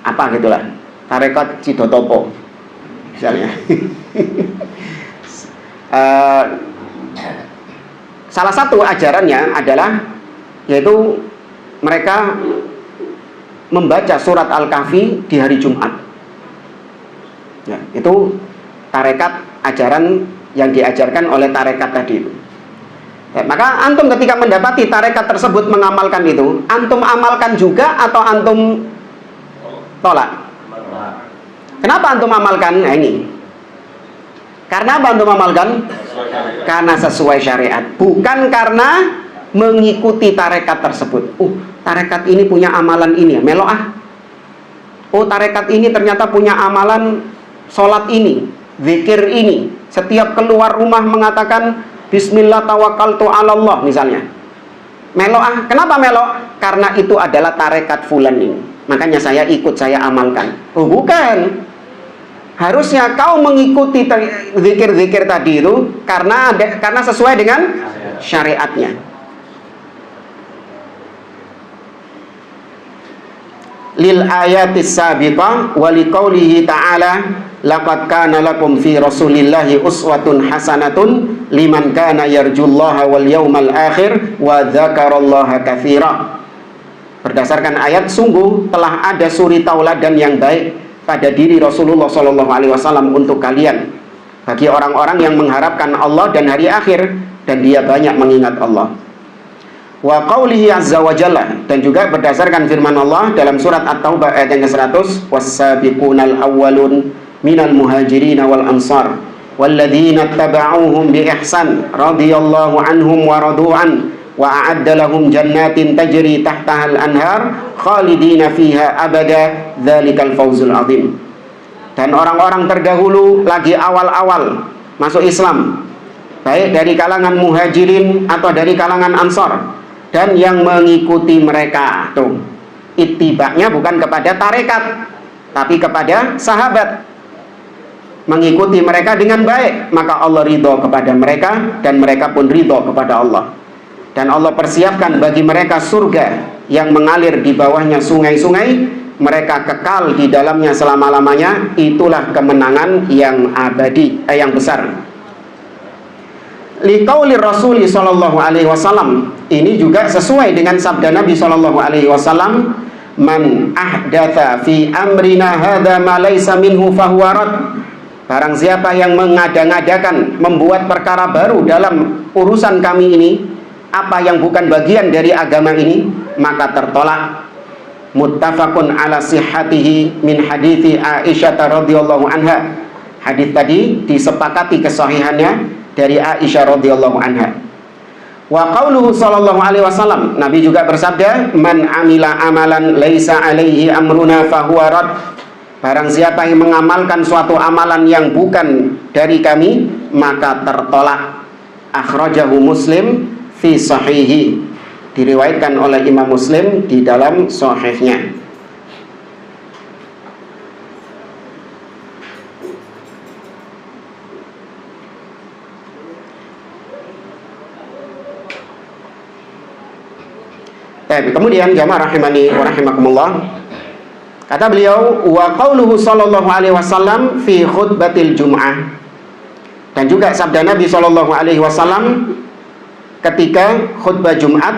apa gitulah, tarekat Cidotopo misalnya. Salah satu ajarannya adalah yaitu mereka membaca surat Al-Kahfi di hari Jumat. Ya, itu tarekat ajaran yang diajarkan oleh tarekat tadi itu. Ya, maka antum ketika mendapati tarekat tersebut mengamalkan itu, antum amalkan juga atau antum tolak? Kenapa antum amalkan? Nah ini. Karena apa antum amalkan? Karena sesuai syariat, bukan karena mengikuti tarekat tersebut. Tarekat ini punya amalan ini ya, melok ah. Tarekat ini ternyata punya amalan sholat ini, zikir ini. Setiap keluar rumah mengatakan Bismillah tawakkaltu 'ala Allah misalnya. Melok ah. Kenapa melok? Karena itu adalah tarekat fulan ini. Makanya saya ikut, saya amalkan. Bukan. Harusnya kau mengikuti zikir-zikir tadi itu karena sesuai dengan syariatnya. Lil ayatis sabiqah wa liqaulihi ta'ala laqad kana lakum fi rasulillahi uswatun hasanatun liman kana yarjullaha wal yawmal akhir wa dzakarallaha katsira. Berdasarkan ayat, sungguh telah ada suri tauladan yang baik pada diri Rasulullah SAW untuk kalian, bagi orang-orang yang mengharapkan Allah dan hari akhir dan dia banyak mengingat Allah. Wa qaulihi azza wa jalla, dan juga berdasarkan firman Allah dalam surat At-Taubah ayat yang ke-100, was-sabiqunal awwalun minal muhajirin wal ansar walladzina tabauhum bi ihsan radhiyallahu anhum wa radu'an wa a'adda lahum jannatin tajri tahtahal anhar khalidina fiha abada dzalikal fawzul azim. Dan orang-orang terdahulu lagi awal-awal masuk Islam, baik dari kalangan muhajirin atau dari kalangan ansar, dan yang mengikuti mereka tuh, ittiba'nya bukan kepada tarekat tapi kepada sahabat, mengikuti mereka dengan baik, maka Allah ridho kepada mereka dan mereka pun ridho kepada Allah. Dan Allah persiapkan bagi mereka surga yang mengalir di bawahnya sungai-sungai mereka kekal di dalamnya selama-lamanya, itulah kemenangan yang abadi, yang besar. Liqauli Rasul sallallahu alaihi wasallam, ini juga sesuai dengan sabda Nabi sallallahu alaihi wasallam, man ahdatha fi amrina hadza ma laisa minhu fahuwa rad. Barang siapa yang mengada-ngadakan, membuat perkara baru dalam urusan kami ini, apa yang bukan bagian dari agama ini, maka tertolak. Muttafaqun ala sihhatihi min hadithi Aisyah radhiyallahu anha. Hadis tadi disepakati kesahihannya dari Aisyah radhiyallahu anha. Wa qauluhu sallallahu alaihi wasallam, Nabi juga bersabda, man amila amalan laisa alaihi amruna fahuwa rad. Barang siapa yang mengamalkan suatu amalan yang bukan dari kami, maka tertolak. Akhrajahu Muslim fi sahihi. Diriwayatkan oleh Imam Muslim di dalam sahihnya. Kemudian jamaah rahimani wa rahimakumullah, kata beliau, wa qauluhu sallallahu alaihi wasallam fi khutbatil jum'ah, dan juga sabda Nabi sallallahu alaihi wasallam ketika khutbah Jumat,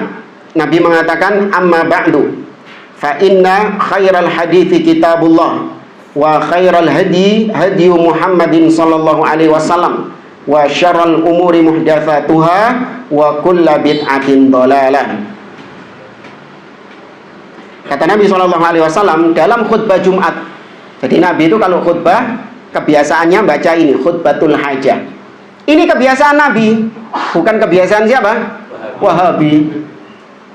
Nabi mengatakan, amma ba'du fa inna khairal hadithi kitabullah wa khairal hadi hadi Muhammadin sallallahu alaihi wasallam wa syarrul umuri muhdatsatuha wa kullu bid'atin dhalalah. Kata Nabi SAW dalam khutbah Jumat. Jadi Nabi itu kalau khutbah kebiasaannya baca ini, khutbatul hajah. Ini kebiasaan Nabi, bukan kebiasaan siapa? Wahabi.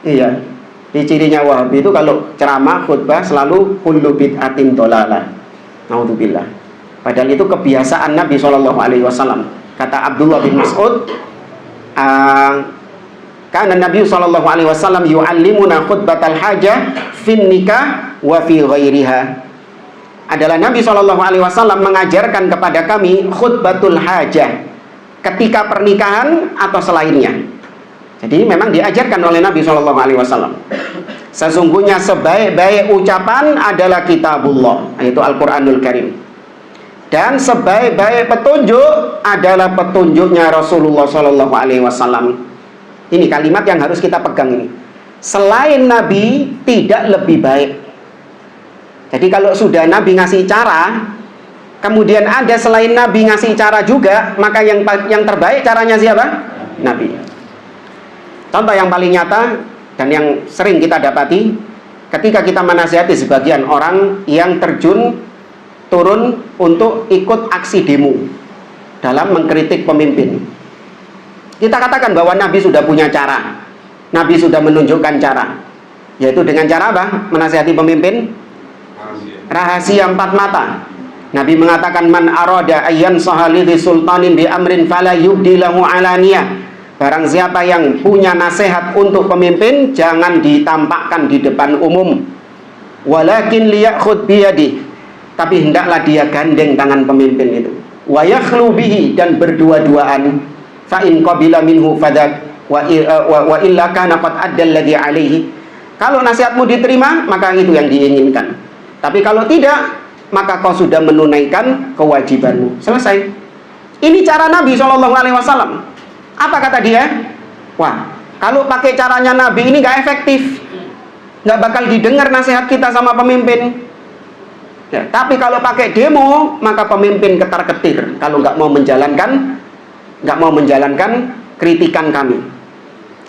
Iya. Di cirinya Wahabi itu kalau ceramah khutbah selalu kullu bid'atin dhalalah. Naudzubillah. Padahal itu kebiasaan Nabi SAW. Kata Abdullah bin Mas'ud, karena Nabi SAW yu'allimuna khutbatal hajah fin nikah wa fi ghairiha. Adalah Nabi SAW mengajarkan kepada kami khutbatul hajah ketika pernikahan atau selainnya. Jadi memang diajarkan oleh Nabi SAW. Sesungguhnya sebaik-baik ucapan adalah kitabullah, yaitu Al-Quranul Karim. Dan sebaik-baik petunjuk adalah petunjuknya Rasulullah SAW. Ini kalimat yang harus kita pegang ini. Selain Nabi tidak lebih baik. Jadi kalau sudah Nabi ngasih cara, kemudian ada selain Nabi ngasih cara juga, maka yang terbaik caranya siapa? Nabi. Contoh yang paling nyata dan yang sering kita dapati ketika kita menasihati sebagian orang yang turun untuk ikut aksi demo dalam mengkritik pemimpin. Kita katakan bahwa Nabi sudah punya cara, Nabi sudah menunjukkan cara, yaitu dengan cara apa? Menasihati pemimpin rahasia 4 mata. Nabi mengatakan, man arada ayyan sahalidhi sultanin bi amrin fala yubdilahu alaniyah. Barang siapa yang punya nasihat untuk pemimpin, jangan ditampakkan di depan umum. Walakin liyakhud biyadi, tapi hendaklah dia gandeng tangan pemimpin itu. Wa yakhlu bihi, dan berdua-duaan. Fa in qabila minhu fadak wa illa kana qad adda alladhi alaihi. Kalau nasihatmu diterima, maka itu yang diinginkan. Tapi kalau tidak, maka kau sudah menunaikan kewajibanmu. Selesai. Ini cara Nabi SAW. Apa kata dia? Wah, kalau pakai caranya Nabi ini nggak efektif, nggak bakal didengar nasihat kita sama pemimpin. Ya, tapi kalau pakai demo, maka pemimpin ketar-ketir kalau nggak mau menjalankan kritikan kami.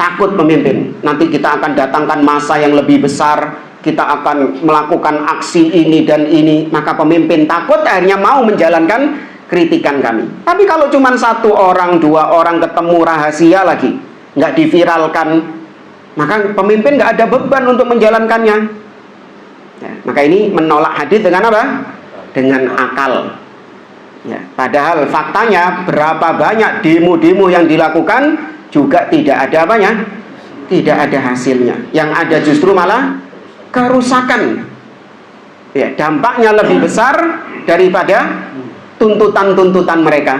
Takut pemimpin, nanti kita akan datangkan massa yang lebih besar, kita akan melakukan aksi ini dan ini. Maka pemimpin takut, akhirnya mau menjalankan kritikan kami. Tapi kalau cuma 1 orang, 2 orang ketemu rahasia lagi, nggak diviralkan, maka pemimpin nggak ada beban untuk menjalankannya. Ya, maka ini menolak hadis dengan apa? Dengan akal. Ya, padahal faktanya berapa banyak demo-demo yang dilakukan juga tidak ada apanya, tidak ada hasilnya. Yang ada justru malah kerusakan. Ya, dampaknya lebih besar daripada tuntutan-tuntutan mereka.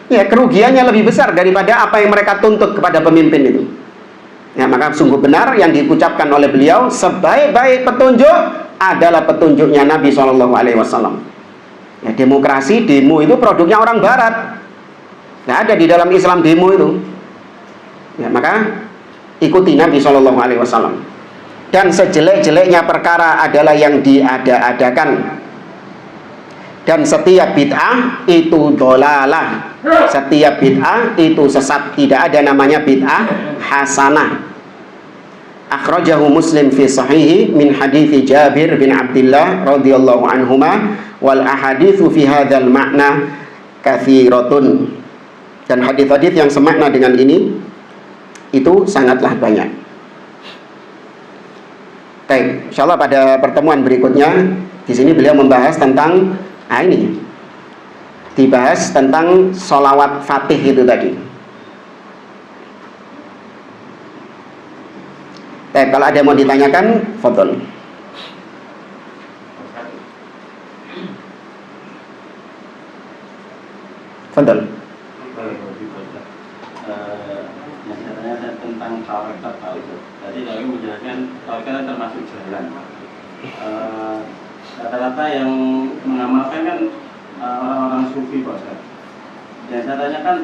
Ya, kerugiannya lebih besar daripada apa yang mereka tuntut kepada pemimpin itu. Ya, maka sungguh benar yang diucapkan oleh beliau, sebaik-baik petunjuk adalah petunjuknya Nabi SAW. Ya, demokrasi, demo itu produknya orang Barat. Nggak ada di dalam Islam demo itu. Ya, maka ikuti Nabi SAW. Dan sejelek-jeleknya perkara adalah yang diada-adakan. Dan setiap bid'ah itu dolalah. Setiap bid'ah itu sesat. Tidak ada namanya bid'ah hasanah. Akhrajahu Muslim fi sahihi min hadithi Jabir bin Abdullah radhiyallahu anhuma wal ahaditsu fi hadzal ma'na katsiratun. Dan hadis-hadis yang semakna dengan ini itu sangatlah banyak. Baik, insyaallah pada pertemuan berikutnya di sini beliau membahas tentang ini. Dibahas tentang sholawat Fatih itu tadi. Baik, kalau ada yang mau ditanyakan, fadhol. Fadhol. Yang tentang tarekat itu. Tadi kami menjelaskan tarekat termasuk jalan. Rata-rata yang mengamalkan kan orang-orang sufi, Pak. Yang saya tanyakan,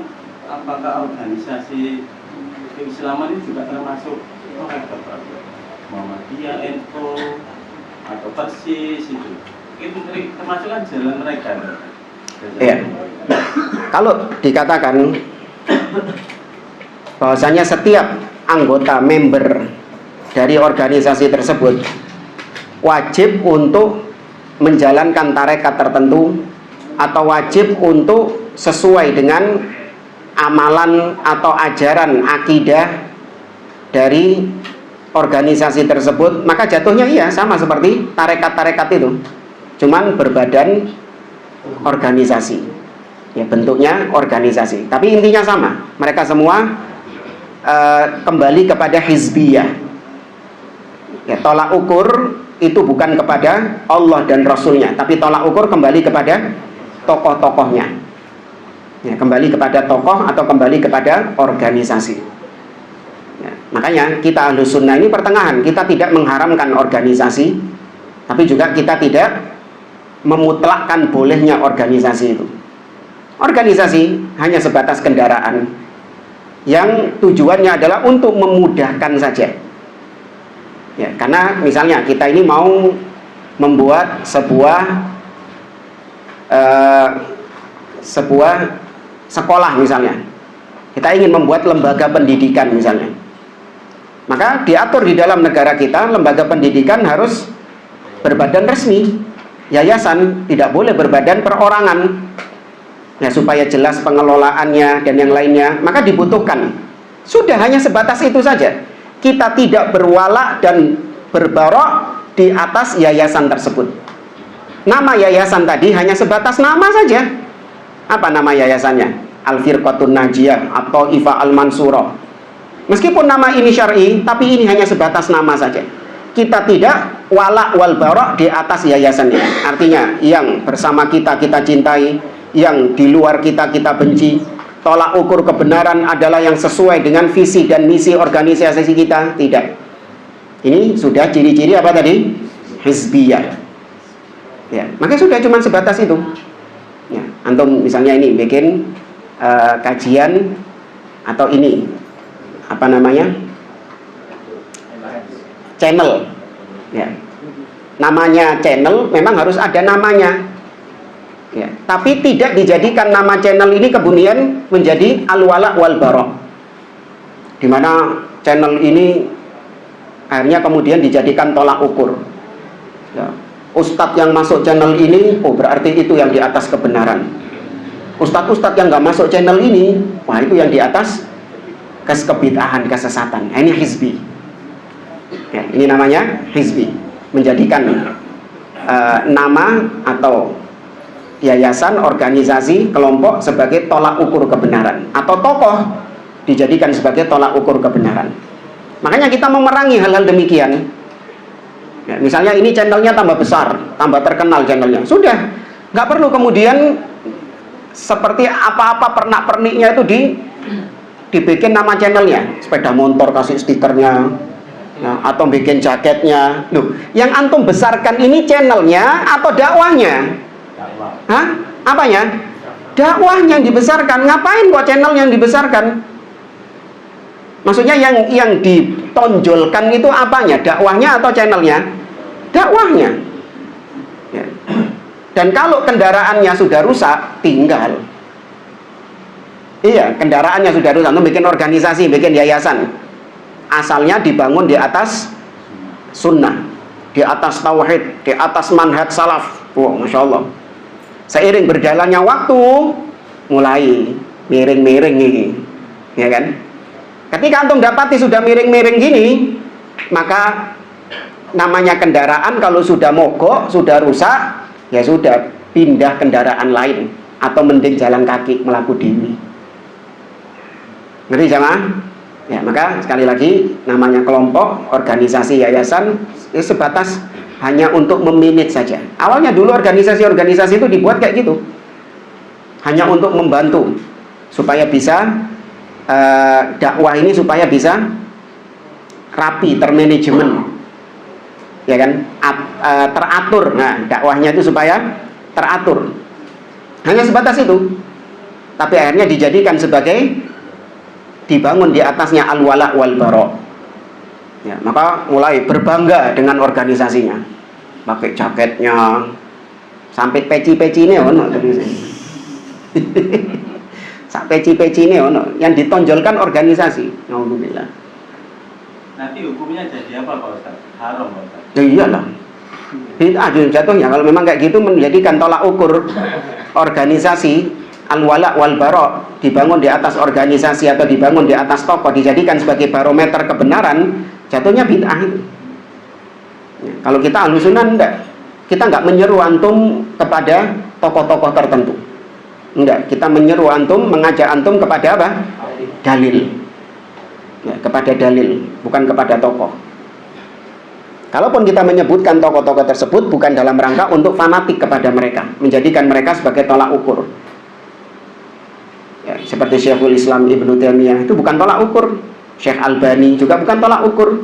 apakah organisasi keislaman ini juga termasuk tarekat, Pak? Muhammadiyah, NU, atau Persis itu termasuk kan jalan mereka. Iya. Kalau dikatakan bahwasanya setiap anggota member dari organisasi tersebut wajib untuk menjalankan tarekat tertentu atau wajib untuk sesuai dengan amalan atau ajaran akidah dari organisasi tersebut, maka jatuhnya iya sama seperti tarekat-tarekat itu, cuman berbadan organisasi, ya bentuknya organisasi, tapi intinya sama. Mereka semua kembali kepada hizbiyah. Ya, tolak ukur itu bukan kepada Allah dan Rasulnya, tapi tolak ukur kembali kepada tokoh-tokohnya. Ya, kembali kepada tokoh atau kembali kepada organisasi. Ya, makanya kita Ahlus Sunnah ini pertengahan. Kita tidak mengharamkan organisasi, tapi juga kita tidak memutlakkan bolehnya organisasi itu. Organisasi hanya sebatas kendaraan yang tujuannya adalah untuk memudahkan saja. Ya, karena misalnya kita ini mau membuat sebuah sekolah misalnya. Kita ingin membuat lembaga pendidikan misalnya. Maka diatur di dalam negara kita lembaga pendidikan harus berbadan resmi. Yayasan tidak boleh berbadan perorangan. Ya, supaya jelas pengelolaannya dan yang lainnya, maka dibutuhkan. Sudah hanya sebatas itu saja. Kita tidak berwala dan berbarok di atas yayasan tersebut. Nama yayasan tadi hanya sebatas nama saja. Apa nama yayasannya? Al-Firqatun Najiyah atau Ifa Al-Mansurah. Meskipun nama ini syar'i, tapi ini hanya sebatas nama saja. Kita tidak wala wal barok di atas yayasannya. Artinya yang bersama kita kita cintai, yang di luar kita kita benci. Tolak ukur kebenaran adalah yang sesuai dengan visi dan misi organisasi kita. Tidak. Ini sudah ciri-ciri apa tadi? Hizbiyah. Ya, maka sudah cuma sebatas itu. Ya, antum misalnya ini bikin kajian atau ini apa namanya? Channel. Ya. Namanya channel memang harus ada namanya. Ya, tapi tidak dijadikan nama channel ini kemudian menjadi al-wala wal barok, di mana channel ini akhirnya kemudian dijadikan tolak ukur. Ya, ustadz yang masuk channel ini, oh berarti itu yang di atas kebenaran. Ustadz-ustadz yang nggak masuk channel ini, wah itu yang di atas kebid'ahan, kesesatan. Ini hizbi. Ya, ini namanya hizbi, menjadikan nama atau yayasan, organisasi, kelompok sebagai tolak ukur kebenaran, atau tokoh dijadikan sebagai tolak ukur kebenaran. Makanya kita memerangi hal-hal demikian. Ya, misalnya ini channelnya tambah besar, tambah terkenal channelnya, sudah nggak perlu kemudian seperti apa-apa pernak-perniknya itu dibikin nama channelnya, sepeda motor kasih stikernya, ya, atau bikin jaketnya. Loh, yang antum besarkan ini channelnya atau dakwahnya? Hah? Apanya? Dakwahnya yang dibesarkan. Ngapain kok channel yang dibesarkan? Maksudnya yang ditonjolkan itu apanya? Dakwahnya atau channelnya? Dakwahnya. Ya. Dan kalau kendaraannya sudah rusak, tinggal. Iya, kendaraannya sudah rusak. Untuk bikin organisasi, bikin yayasan, asalnya dibangun di atas sunnah, di atas tauhid, di atas manhaj salaf. Wow, masya Allah. Seiring berjalannya waktu, mulai miring-miring ini, ya kan? Ketika antum dapati sudah miring-miring gini, maka namanya kendaraan kalau sudah mogok, sudah rusak, ya sudah, pindah kendaraan lain, atau mending jalan kaki melaku dewi. Ngerti jamaah? Ya, maka sekali lagi namanya kelompok, organisasi, yayasan sebatas hanya untuk memanage saja. Awalnya dulu organisasi-organisasi itu dibuat kayak gitu, hanya untuk membantu supaya bisa dakwah ini supaya bisa rapi, termanajemen, ya kan, teratur. Nah, dakwahnya itu supaya teratur. Hanya sebatas itu. Tapi akhirnya dijadikan sebagai, dibangun di atasnya al-wala wal bara. Ya, maka mulai berbangga dengan organisasinya, pakai jaketnya, sampai peci-peci ini ono sampai peci-peci ini ono, yang ditonjolkan organisasi. Alhamdulillah. Nanti hukumnya jadi apa Pak Ustaz? Haram Pak Ustaz? Ya iyalah, bid'ah jatuhnya kalau memang kayak gitu, menjadikan tolak ukur organisasi al-wala wal bara, dibangun di atas organisasi atau dibangun di atas tokoh, dijadikan sebagai barometer kebenaran, jatuhnya bid'ah itu. Ya, kalau kita Ahlus Sunnah enggak, kita enggak menyeru antum kepada tokoh-tokoh tertentu, enggak, kita menyeru antum, mengajak antum kepada apa? Dalil. Ya, kepada dalil, bukan kepada tokoh. Kalaupun kita menyebutkan tokoh-tokoh tersebut, bukan dalam rangka untuk fanatik kepada mereka, menjadikan mereka sebagai tolak ukur. Ya, seperti Syekhul Islam Ibnu Taimiyah itu bukan tolak ukur, Syekh Albani juga bukan tolak ukur.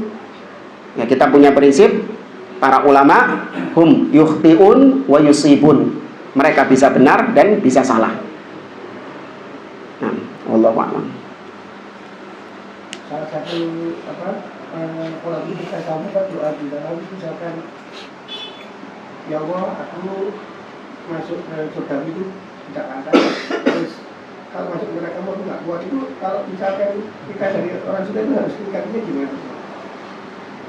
Ya, kita punya prinsip, para ulama hum yukhtiun wa yusibun, mereka bisa benar dan bisa salah. Nah, wallahu a'lam. Salah satu kalau kita kamu kan doa di dalam, misalkan ya Allah aku masuk ke surga itu tidak ada, terus kalau masuk neraka kamu nggak kuat, itu kalau misalkan kita dari orang sudah itu harus tingkatnya gimana?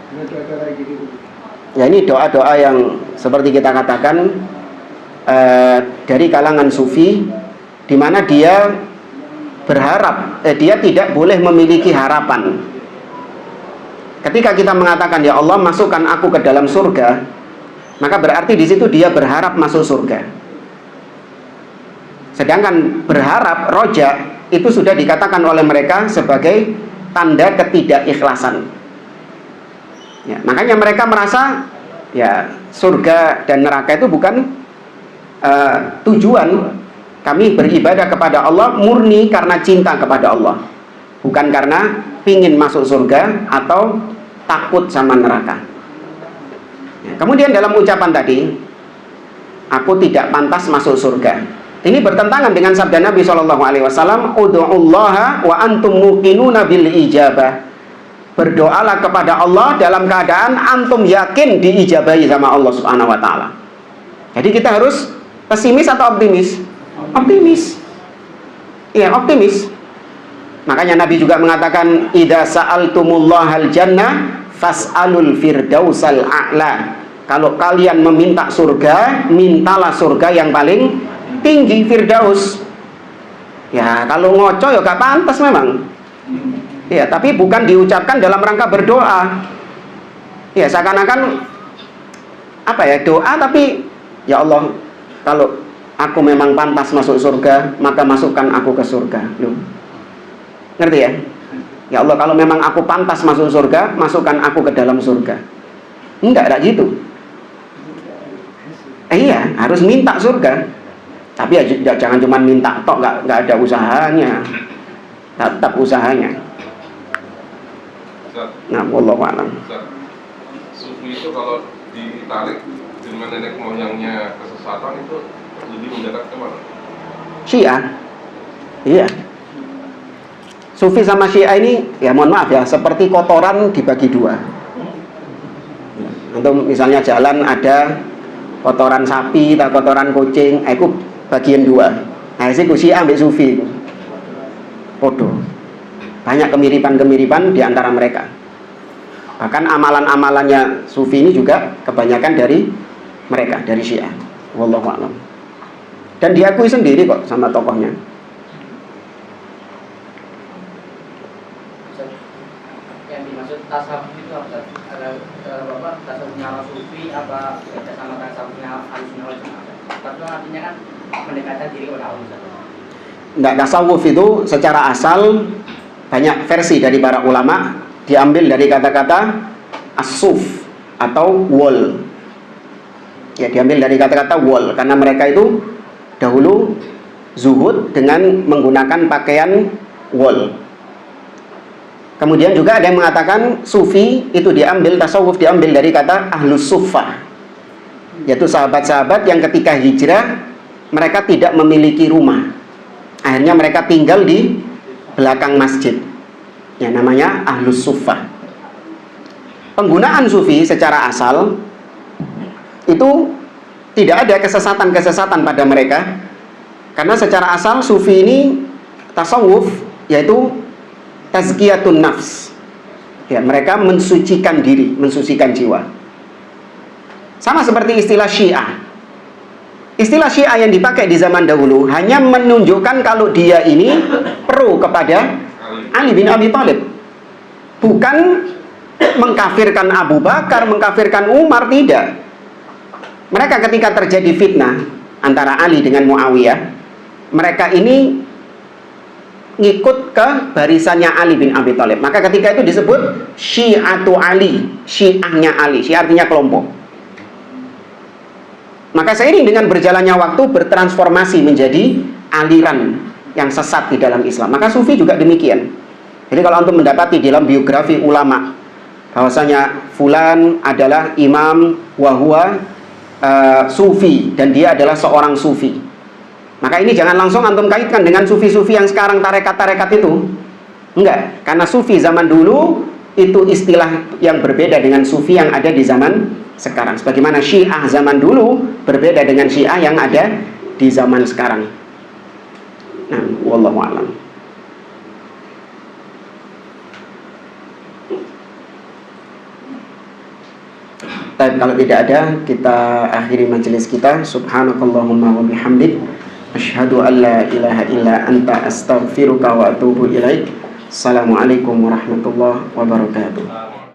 Dengan doa-doa kayak gitu. Ya, ini doa-doa yang seperti kita katakan dari kalangan sufi, di mana dia berharap, dia tidak boleh memiliki harapan. Ketika kita mengatakan ya Allah masukkan aku ke dalam surga, maka berarti di situ dia berharap masuk surga. Sedangkan berharap, roja, itu sudah dikatakan oleh mereka sebagai tanda ketidakikhlasan. Ya, makanya mereka merasa ya surga dan neraka itu bukan tujuan. Kami beribadah kepada Allah murni karena cinta kepada Allah, bukan karena pingin masuk surga atau takut sama neraka. Ya, kemudian dalam ucapan tadi, aku tidak pantas masuk surga, ini bertentangan dengan sabda Nabi SAW, ud'ullaha wa antum muqinuna bil ijabah. Berdoalah kepada Allah dalam keadaan antum yakin diijabahi sama Allah Subhanahu wa taala. Jadi kita harus pesimis atau optimis? Optimis. Iya, optimis. Makanya Nabi juga mengatakan, idza sa'altumullahal jannah fas'alul firdausal a'la. Kalau kalian meminta surga, mintalah surga yang paling tinggi, firdaus. Ya, kalau ngoco ya gak pantas memang. Ya, tapi bukan diucapkan dalam rangka berdoa. Ya, seakan-akan apa ya, doa tapi ya Allah, kalau aku memang pantas masuk surga, maka masukkan aku ke surga. Loh. Ngerti ya? Ya Allah, kalau memang aku pantas masuk surga, masukkan aku ke dalam surga. Enggak gitu. Iya, harus minta surga. Tapi ya jangan cuma minta tok, enggak ada usahanya. Tetap usahanya. Ustaz, Nah, wallahu a'lam. Ustaz, sufi itu kalau ditarik dengan nenek moyangnya kesesatan itu lebih mendekat ke mana? Syiah. Iya. Sufi sama Syiah ini, ya mohon maaf ya, seperti kotoran dibagi dua. Untuk misalnya jalan ada kotoran sapi atau kotoran kucing, itu bagian dua. Nah, itu Syiah ambil Sufi. Podo. Banyak kemiripan-kemiripan di antara mereka. Bahkan amalan-amalannya Sufi ini juga kebanyakan dari mereka, dari Syiah. Wallahu a'lam. Dan diakui sendiri kok sama tokohnya. Yang dimaksud tasawuf itu apa? Ada tasawufnya orang Sufi apa beda sama tasawufnya Ahlussunnah wal Jamaah? Tapi artinya kan mendekatkan diri kepada Allah. Enggak, tasawuf itu secara asal banyak versi dari para ulama, diambil dari kata-kata as-suf atau wol. Ya, diambil dari kata-kata wol karena mereka itu dahulu zuhud dengan menggunakan pakaian wol. Kemudian juga ada yang mengatakan sufi itu diambil, tasawuf diambil dari kata ahlus suffah, yaitu sahabat-sahabat yang ketika hijrah mereka tidak memiliki rumah, akhirnya mereka tinggal di belakang masjid, yang namanya ahlus suffah. Penggunaan sufi secara asal itu tidak ada kesesatan-kesesatan pada mereka, karena secara asal sufi ini tasawuf yaitu tazkiyatun nafs. Ya, mereka mensucikan diri, mensucikan jiwa. Sama seperti istilah Syiah. Istilah Syiah yang dipakai di zaman dahulu hanya menunjukkan kalau dia ini pro kepada Ali bin Abi Thalib. Bukan mengkafirkan Abu Bakar, mengkafirkan Umar, tidak. Mereka ketika terjadi fitnah antara Ali dengan Muawiyah, mereka ini ngikut ke barisannya Ali bin Abi Thalib. Maka ketika itu disebut Syiatu Ali, Syiahnya Ali. Syiah artinya kelompok. Maka seiring dengan berjalannya waktu bertransformasi menjadi aliran yang sesat di dalam Islam. Maka Sufi juga demikian. Jadi kalau untuk mendapati dalam biografi ulama bahwasanya fulan adalah imam wahwa Sufi dan dia adalah seorang Sufi, maka ini jangan langsung antum kaitkan dengan Sufi-Sufi yang sekarang tarekat-tarekat itu. Enggak, karena Sufi zaman dulu itu istilah yang berbeda dengan Sufi yang ada di zaman sekarang. Sebagaimana Syiah zaman dulu berbeda dengan Syiah yang ada di zaman sekarang. Nah, wallahu a'lam. Tapi kalau tidak ada, kita akhiri majelis kita. Subhanakallahumma wa bihamdik, asyhadu an la ilaha illa anta, astaghfiruka wa atubu ilaik. Assalamualaikum warahmatullahi wabarakatuh.